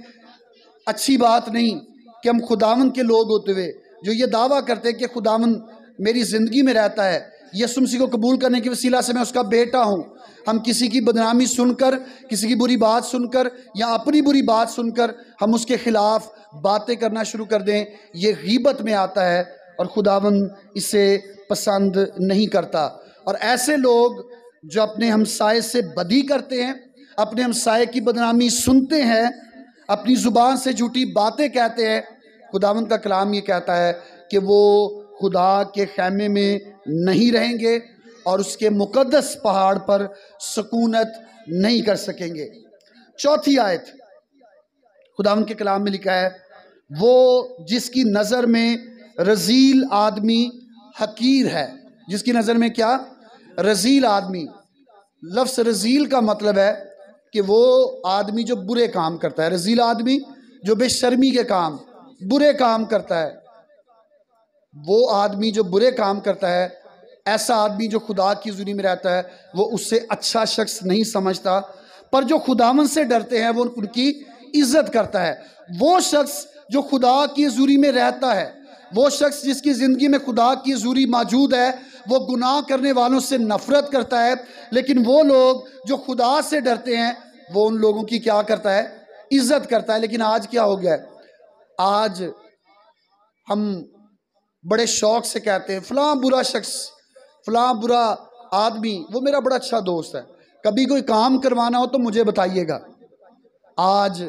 अच्छी बात नहीं कि हम खुदावंद के लोग होते हुए जो ये दावा करते हैं कि खुदावंद मेरी ज़िंदगी में रहता है, यीशु मसीह को कबूल करने के वसीला से मैं उसका बेटा हूँ, हम किसी की बदनामी सुनकर, किसी की बुरी बात सुनकर या अपनी बुरी बात सुनकर हम उसके ख़िलाफ़ बातें करना शुरू कर दें, ये गीबत में आता है और खुदावंद इसे पसंद नहीं करता। और ऐसे लोग जो अपने हमसाए से बदी करते हैं, अपने हमसाए की बदनामी सुनते हैं, अपनी ज़ुबान से झूठी बातें कहते हैं, खुदावंद का कलाम ये कहता है कि वो खुदा के खैमे में नहीं रहेंगे और उसके मुक़द्दस पहाड़ पर सुकूनत नहीं कर सकेंगे। 4थी आयत खुदावंद के कलाम में लिखा है, वो जिसकी नज़र में रज़ील आदमी हकीर है। जिसकी नज़र में क्या? रज़ील आदमी। लफ्ज़ रज़ील का मतलब है कि वो आदमी जो बुरे काम करता है। रज़ील आदमी जो बेशर्मी के काम, बुरे काम करता है, वो आदमी जो बुरे काम करता है, ऐसा आदमी जो खुदा की हुज़ूरी में रहता है, वो उससे अच्छा शख्स नहीं समझता। पर जो खुदावंद से डरते हैं वो उनकी इज़्ज़त करता है। वो शख्स जो खुदा की हुज़ूरी में रहता है, वो शख्स जिसकी ज़िंदगी में खुदा की हज़ूरी मौजूद है वो गुनाह करने वालों से नफ़रत करता है, लेकिन वो लोग जो खुदा से डरते हैं वो उन लोगों की क्या करता है, इज्जत करता है। लेकिन आज क्या हो गया है, आज हम बड़े शौक से कहते हैं फ़लाँ बुरा शख्स, फ़लाँ बुरा आदमी, वो मेरा बड़ा अच्छा दोस्त है, कभी कोई काम करवाना हो तो मुझे बताइएगा। आज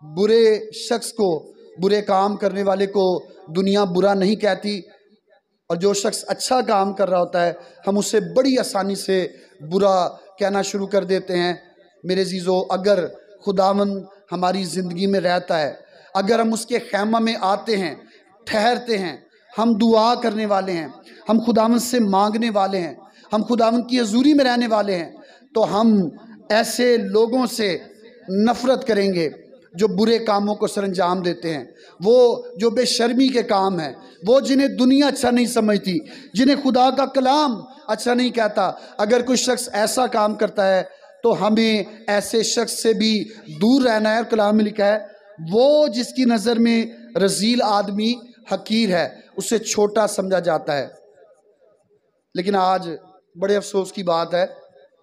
बुरे शख्स को, बुरे काम करने वाले को दुनिया बुरा नहीं कहती, और जो शख्स अच्छा काम कर रहा होता है हम उससे बड़ी आसानी से बुरा कहना शुरू कर देते हैं। मेरे अज़ीज़ों, अगर खुदावंद हमारी ज़िंदगी में रहता है, अगर हम उसके खैमा में आते हैं, ठहरते हैं, हम दुआ करने वाले हैं, हम खुदावंद से मांगने वाले हैं, हम खुदावंद की हज़ूरी में रहने वाले हैं, तो हम ऐसे लोगों से नफ़रत करेंगे जो बुरे कामों को सरंजाम देते हैं, वो जो बेशर्मी के काम हैं, वो जिन्हें दुनिया अच्छा नहीं समझती, जिन्हें खुदा का कलाम अच्छा नहीं कहता। अगर कोई शख्स ऐसा काम करता है तो हमें ऐसे शख्स से भी दूर रहना है। और कलाम में लिखा है वो जिसकी नज़र में रजील आदमी हकीर है, उसे छोटा समझा जाता है। लेकिन आज बड़े अफसोस की बात है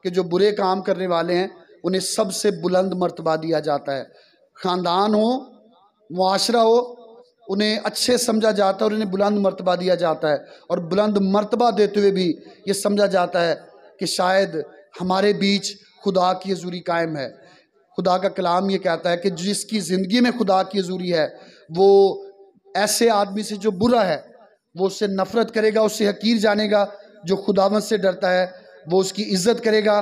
कि जो बुरे काम करने वाले हैं उन्हें सबसे बुलंद मर्तबा दिया जाता है। ख़ानदान हो, मुआशरा हो, उन्हें अच्छे समझा जाता है और उन्हें बुलंद मर्तबा दिया जाता है। और बुलंद मर्तबा देते हुए भी ये समझा जाता है कि शायद हमारे बीच खुदा की हज़ूरी कायम है। खुदा का कलाम ये कहता है कि जिसकी ज़िंदगी में खुदा की हज़ूरी है वो ऐसे आदमी से जो बुरा है वो उससे नफ़रत करेगा, उससे हकीर जानेगा। जो खुदावंद से डरता है वो उसकी इज़्ज़त करेगा।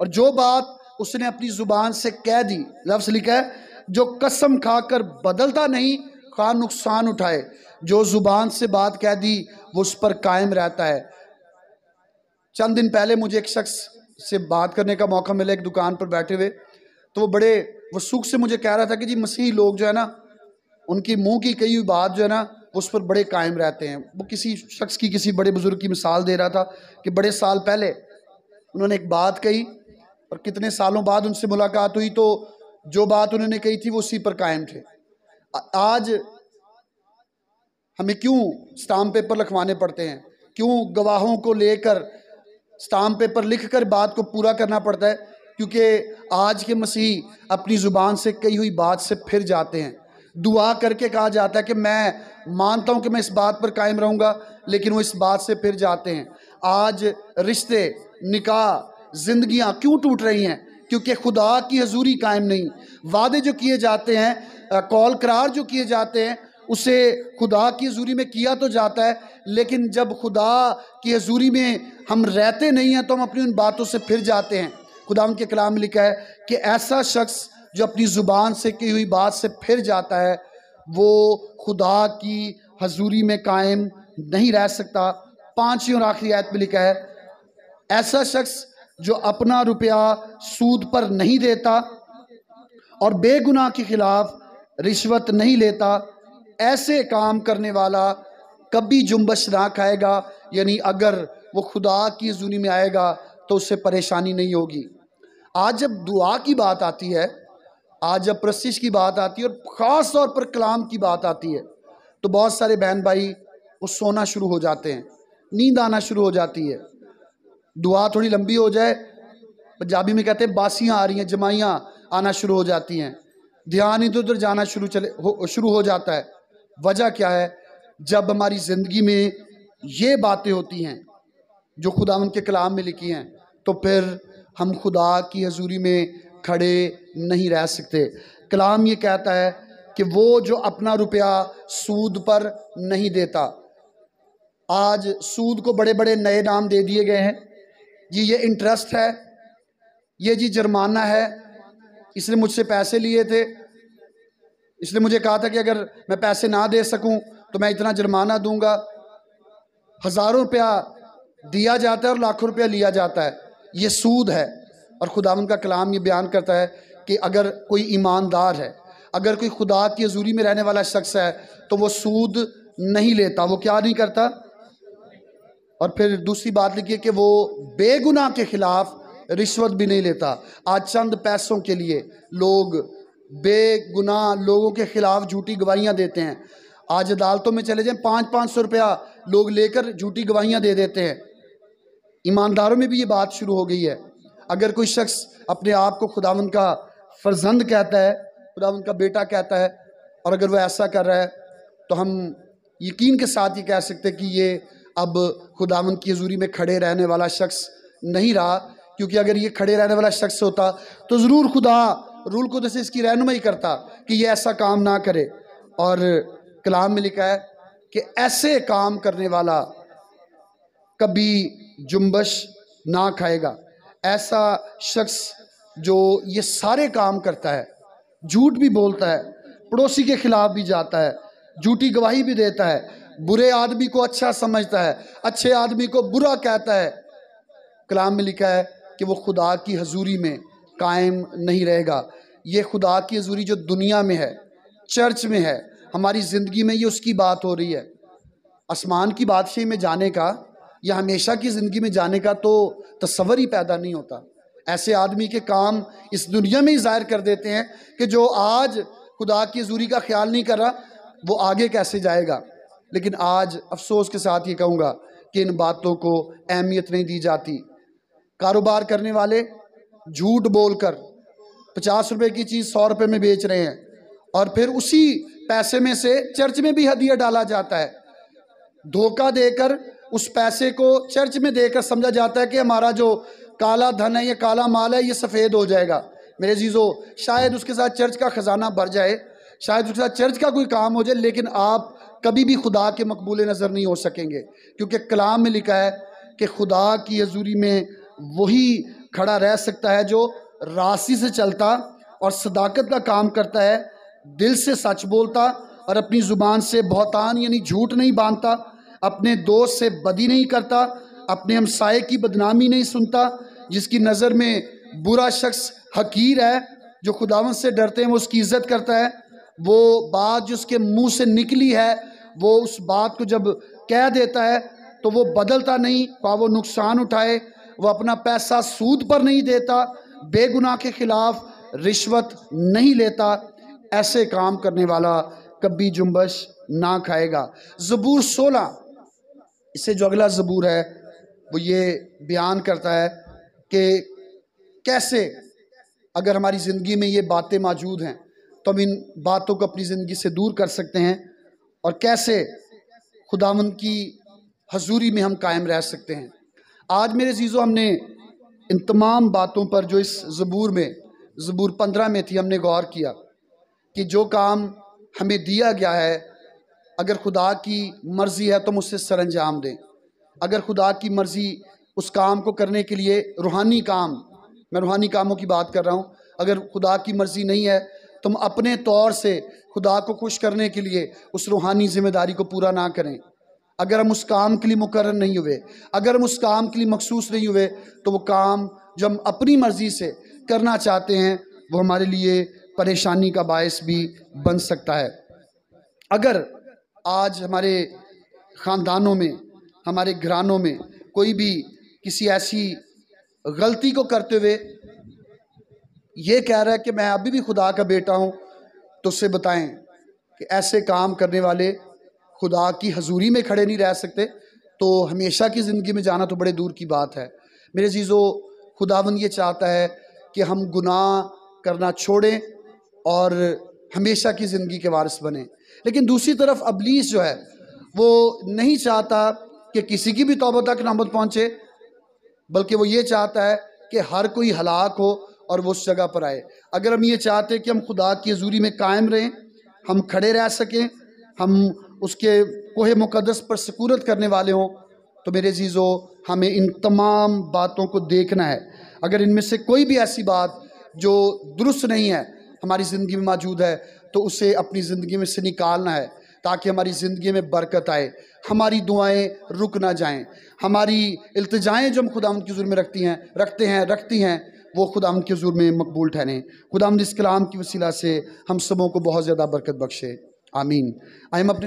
और जो बात उसने अपनी ज़ुबान से कह दी, लफ्ज़ लिखा है जो कसम खाकर बदलता नहीं, खा नुकसान उठाए, जो ज़ुबान से बात कह दी वो उस पर कायम रहता है। चंद दिन पहले मुझे एक शख्स से बात करने का मौका मिला, एक दुकान पर बैठे हुए, तो वो बड़े वसूख से मुझे कह रहा था कि जी मसीही लोग जो है ना, उनकी मुंह की कही हुई बात जो है ना उस पर बड़े कायम रहते हैं। वो किसी शख्स की, किसी बड़े बुजुर्ग की मिसाल दे रहा था कि बड़े साल पहले उन्होंने एक बात कही और कितने सालों बाद उनसे मुलाकात हुई तो जो बात उन्होंने कही थी वो उसी पर कायम थे। आज हमें क्यों स्टाम्प पेपर लिखवाने पड़ते हैं, क्यों गवाहों को लेकर स्टाम्प पेपर लिख कर बात को पूरा करना पड़ता है? क्योंकि आज के मसीह अपनी ज़ुबान से कही हुई बात से फिर जाते हैं। दुआ करके कहा जाता है कि मैं मानता हूं कि मैं इस बात पर कायम रहूंगा, लेकिन वो इस बात से फिर जाते हैं। आज रिश्ते, निकाह, जिंदगियां क्यों टूट रही हैं? क्योंकि खुदा की हजूरी कायम नहीं। वादे जो किए जाते हैं, कौल करार जो किए जाते हैं, उसे खुदा की हजूरी में किया तो जाता है, लेकिन जब खुदा की हजूरी में हम रहते नहीं हैं तो हम अपनी उन बातों से फिर जाते हैं। खुदा के कलाम में लिखा है कि ऐसा शख्स जो अपनी ज़ुबान से की हुई बात से फिर जाता है वो खुदा की हजूरी में कायम नहीं रह सकता। 5वीं और आखिरी आयत में लिखा है, ऐसा शख्स जो अपना रुपया सूद पर नहीं देता और बेगुनाह के खिलाफ रिश्वत नहीं लेता, ऐसे काम करने वाला कभी जुम्बश ना खाएगा। यानी अगर वो खुदा की हजूरी में आएगा तो उससे परेशानी नहीं होगी। आज जब दुआ की बात आती है, आज जब प्रस्तिश की बात आती है और ख़ास तौर पर कलाम की बात आती है, तो बहुत सारे बहन भाई वो सोना शुरू हो जाते हैं, नींद आना शुरू हो जाती है। दुआ थोड़ी लंबी हो जाए, पंजाबी में कहते हैं बासियाँ आ रही हैं, जमाइयाँ आना शुरू हो जाती हैं, ध्यान इधर उधर जाना शुरू हो जाता है। वजह क्या है? जब हमारी ज़िंदगी में ये बातें होती हैं जो खुदा उनके कलाम में लिखी हैं, तो फिर हम खुदा की हजूरी में खड़े नहीं रह सकते। कलाम ये कहता है कि वो जो अपना रुपया सूद पर नहीं देता, आज सूद को बड़े बड़े नए नाम दे दिए गए हैं जी, ये इंटरेस्ट है, ये जी जुर्माना है, इसने मुझसे पैसे लिए थे, इसने मुझे कहा था कि अगर मैं पैसे ना दे सकूं तो मैं इतना जुर्माना दूंगा। हज़ारों रुपया दिया जाता है और लाखों रुपया लिया जाता है, ये सूद है। और खुदावंद का कलाम ये बयान करता है कि अगर कोई ईमानदार है, अगर कोई खुदा की हजूरी में रहने वाला शख्स है, तो वो सूद नहीं लेता। वो क्या नहीं करता? और फिर दूसरी बात लिखी है कि वो बेगुनाह के खिलाफ रिश्वत भी नहीं लेता। आज चंद पैसों के लिए लोग बेगुनाह लोगों के खिलाफ झूठी गवाहियाँ देते हैं। आज अदालतों में चले जाएं, 500-500 रुपया लोग लेकर झूठी गवाहियां दे देते हैं। ईमानदारों में भी ये बात शुरू हो गई है। अगर कोई शख्स अपने आप को खुदावंद का फर्जंद कहता है, खुदावंद का बेटा कहता है, और अगर वो ऐसा कर रहा है तो हम यकीन के साथ ये कह सकते हैं कि ये अब खुदावंद की हजूरी में खड़े रहने वाला शख्स नहीं रहा, क्योंकि अगर ये खड़े रहने वाला शख्स होता तो ज़रूर खुदा रूल कुदस से इसकी रहनुमाई करता कि ये ऐसा काम ना करे। और कलाम में लिखा है कि ऐसे काम करने वाला कभी जुम्बश ना खाएगा। ऐसा शख्स जो ये सारे काम करता है, झूठ भी बोलता है, पड़ोसी के खिलाफ भी जाता है, झूठी गवाही भी देता है, बुरे आदमी को अच्छा समझता है, अच्छे आदमी को बुरा कहता है, कलाम में लिखा है कि वो खुदा की हजूरी में कायम नहीं रहेगा। ये खुदा की हजूरी जो दुनिया में है, चर्च में है, हमारी ज़िंदगी में, ये उसकी बात हो रही है। आसमान की बादशाही में जाने का या हमेशा की ज़िंदगी में जाने का तो तस्वर ही पैदा नहीं होता। ऐसे आदमी के काम इस दुनिया में ही ज़ाहिर कर देते हैं कि जो आज खुदा की हजूरी का ख्याल नहीं कर रहा वो आगे कैसे जाएगा। लेकिन आज अफसोस के साथ ये कहूँगा कि इन बातों को अहमियत नहीं दी जाती। कारोबार करने वाले झूठ बोलकर 50 रुपए की चीज़ 100 रुपये में बेच रहे हैं, और फिर उसी पैसे में से चर्च में भी हदिया डाला जाता है। धोखा देकर उस पैसे को चर्च में देकर समझा जाता है कि हमारा जो काला धन है, ये काला माल है, ये सफ़ेद हो जाएगा। मेरे जीजो, शायद उसके साथ चर्च का ख़जाना भर जाए, शायद उसके साथ चर्च का कोई काम हो जाए, लेकिन आप कभी भी खुदा के मकबूल नज़र नहीं हो सकेंगे, क्योंकि कलाम में लिखा है कि खुदा की हजूरी में वही खड़ा रह सकता है जो रास्ते से चलता और सदाकत का काम करता है, दिल से सच बोलता और अपनी ज़ुबान से बहुतान यानी झूठ नहीं बांधता, अपने दोस्त से बदी नहीं करता, अपने हमसाये की बदनामी नहीं सुनता, जिसकी नज़र में बुरा शख्स हकीर है, जो खुदावंद से डरते हैं वो उसकी इज़्ज़त करता है। वो बात जो उसके मुंह से निकली है वो उस बात को जब कह देता है तो वो बदलता नहीं, ख्वाह वो नुकसान उठाए, वो अपना पैसा सूद पर नहीं देता, बेगुनाह के खिलाफ रिश्वत नहीं लेता। ऐसे काम करने वाला कभी जुम्बश ना खाएगा। ज़बूर 16 इससे जो अगला ज़बूर है वो ये बयान करता है कि कैसे अगर हमारी ज़िंदगी में ये बातें मौजूद हैं तो हम इन बातों को अपनी ज़िंदगी से दूर कर सकते हैं, और कैसे खुदावंद की हजूरी में हम कायम रह सकते हैं। आज मेरे अज़ीज़ों, हमने इन तमाम बातों पर जो इस ज़बूर में, ज़बूर 15 में थी, हमने गौर किया कि जो काम हमें दिया गया है, अगर खुदा की मर्ज़ी है तो हम उससे सरअंजाम दें। अगर खुदा की मर्ज़ी उस काम को करने के लिए रूहानी काम, मैं रूहानी कामों की बात कर रहा हूँ, अगर खुदा की मर्ज़ी नहीं है तो हम अपने तौर से खुदा को खुश करने के लिए उस रूहानी ज़िम्मेदारी को पूरा ना करें। अगर हम उस काम के लिए मुकर्रर नहीं हुए, अगर हम उस काम के लिए मखसूस नहीं हुए, तो वो काम जो हम अपनी मर्ज़ी से करना चाहते हैं वो हमारे लिए परेशानी का बायस भी बन सकता है। अगर आज हमारे ख़ानदानों में, हमारे घरानों में कोई भी किसी ऐसी गलती को करते हुए ये कह रहा है कि मैं अभी भी खुदा का बेटा हूँ, तो उससे बताएं कि ऐसे काम करने वाले खुदा की हजूरी में खड़े नहीं रह सकते, तो हमेशा की ज़िंदगी में जाना तो बड़े दूर की बात है। मेरे अज़ीज़ों, खुदावंद ये चाहता है कि हम गुनाह करना छोड़ें और हमेशा की ज़िंदगी के वारिस बने। लेकिन दूसरी तरफ अबलीस जो है वो नहीं चाहता कि किसी की भी तौबा तक नौबत पहुँचे, बल्कि वो ये चाहता है कि हर कोई हलाक हो और वो उस जगह पर आए। अगर हम ये चाहते हैं कि हम खुदा की हजूरी में कायम रहें, हम खड़े रह सकें, हम उसके कोहे मुक़द्दस पर सकूरत करने वाले हों, तो मेरे अज़ीज़ों, हमें इन तमाम बातों को देखना है। अगर इनमें से कोई भी ऐसी बात जो दुरुस्त नहीं है हमारी ज़िंदगी में मौजूद है, तो उसे अपनी ज़िंदगी में से निकालना है, ताकि हमारी ज़िंदगी में बरकत आए, हमारी दुआएं रुक ना जाएं, हमारी इल्तिजाएं जो हम खुदावंद की हुज़ूर में रखती हैं वो खुदावंद के हुज़ूर में मकबूल ठहरें। खुदावंद इस कलाम की वसीला से हम सबों को बहुत ज़्यादा बरकत बख्शे। आमीन। आइए हम अपने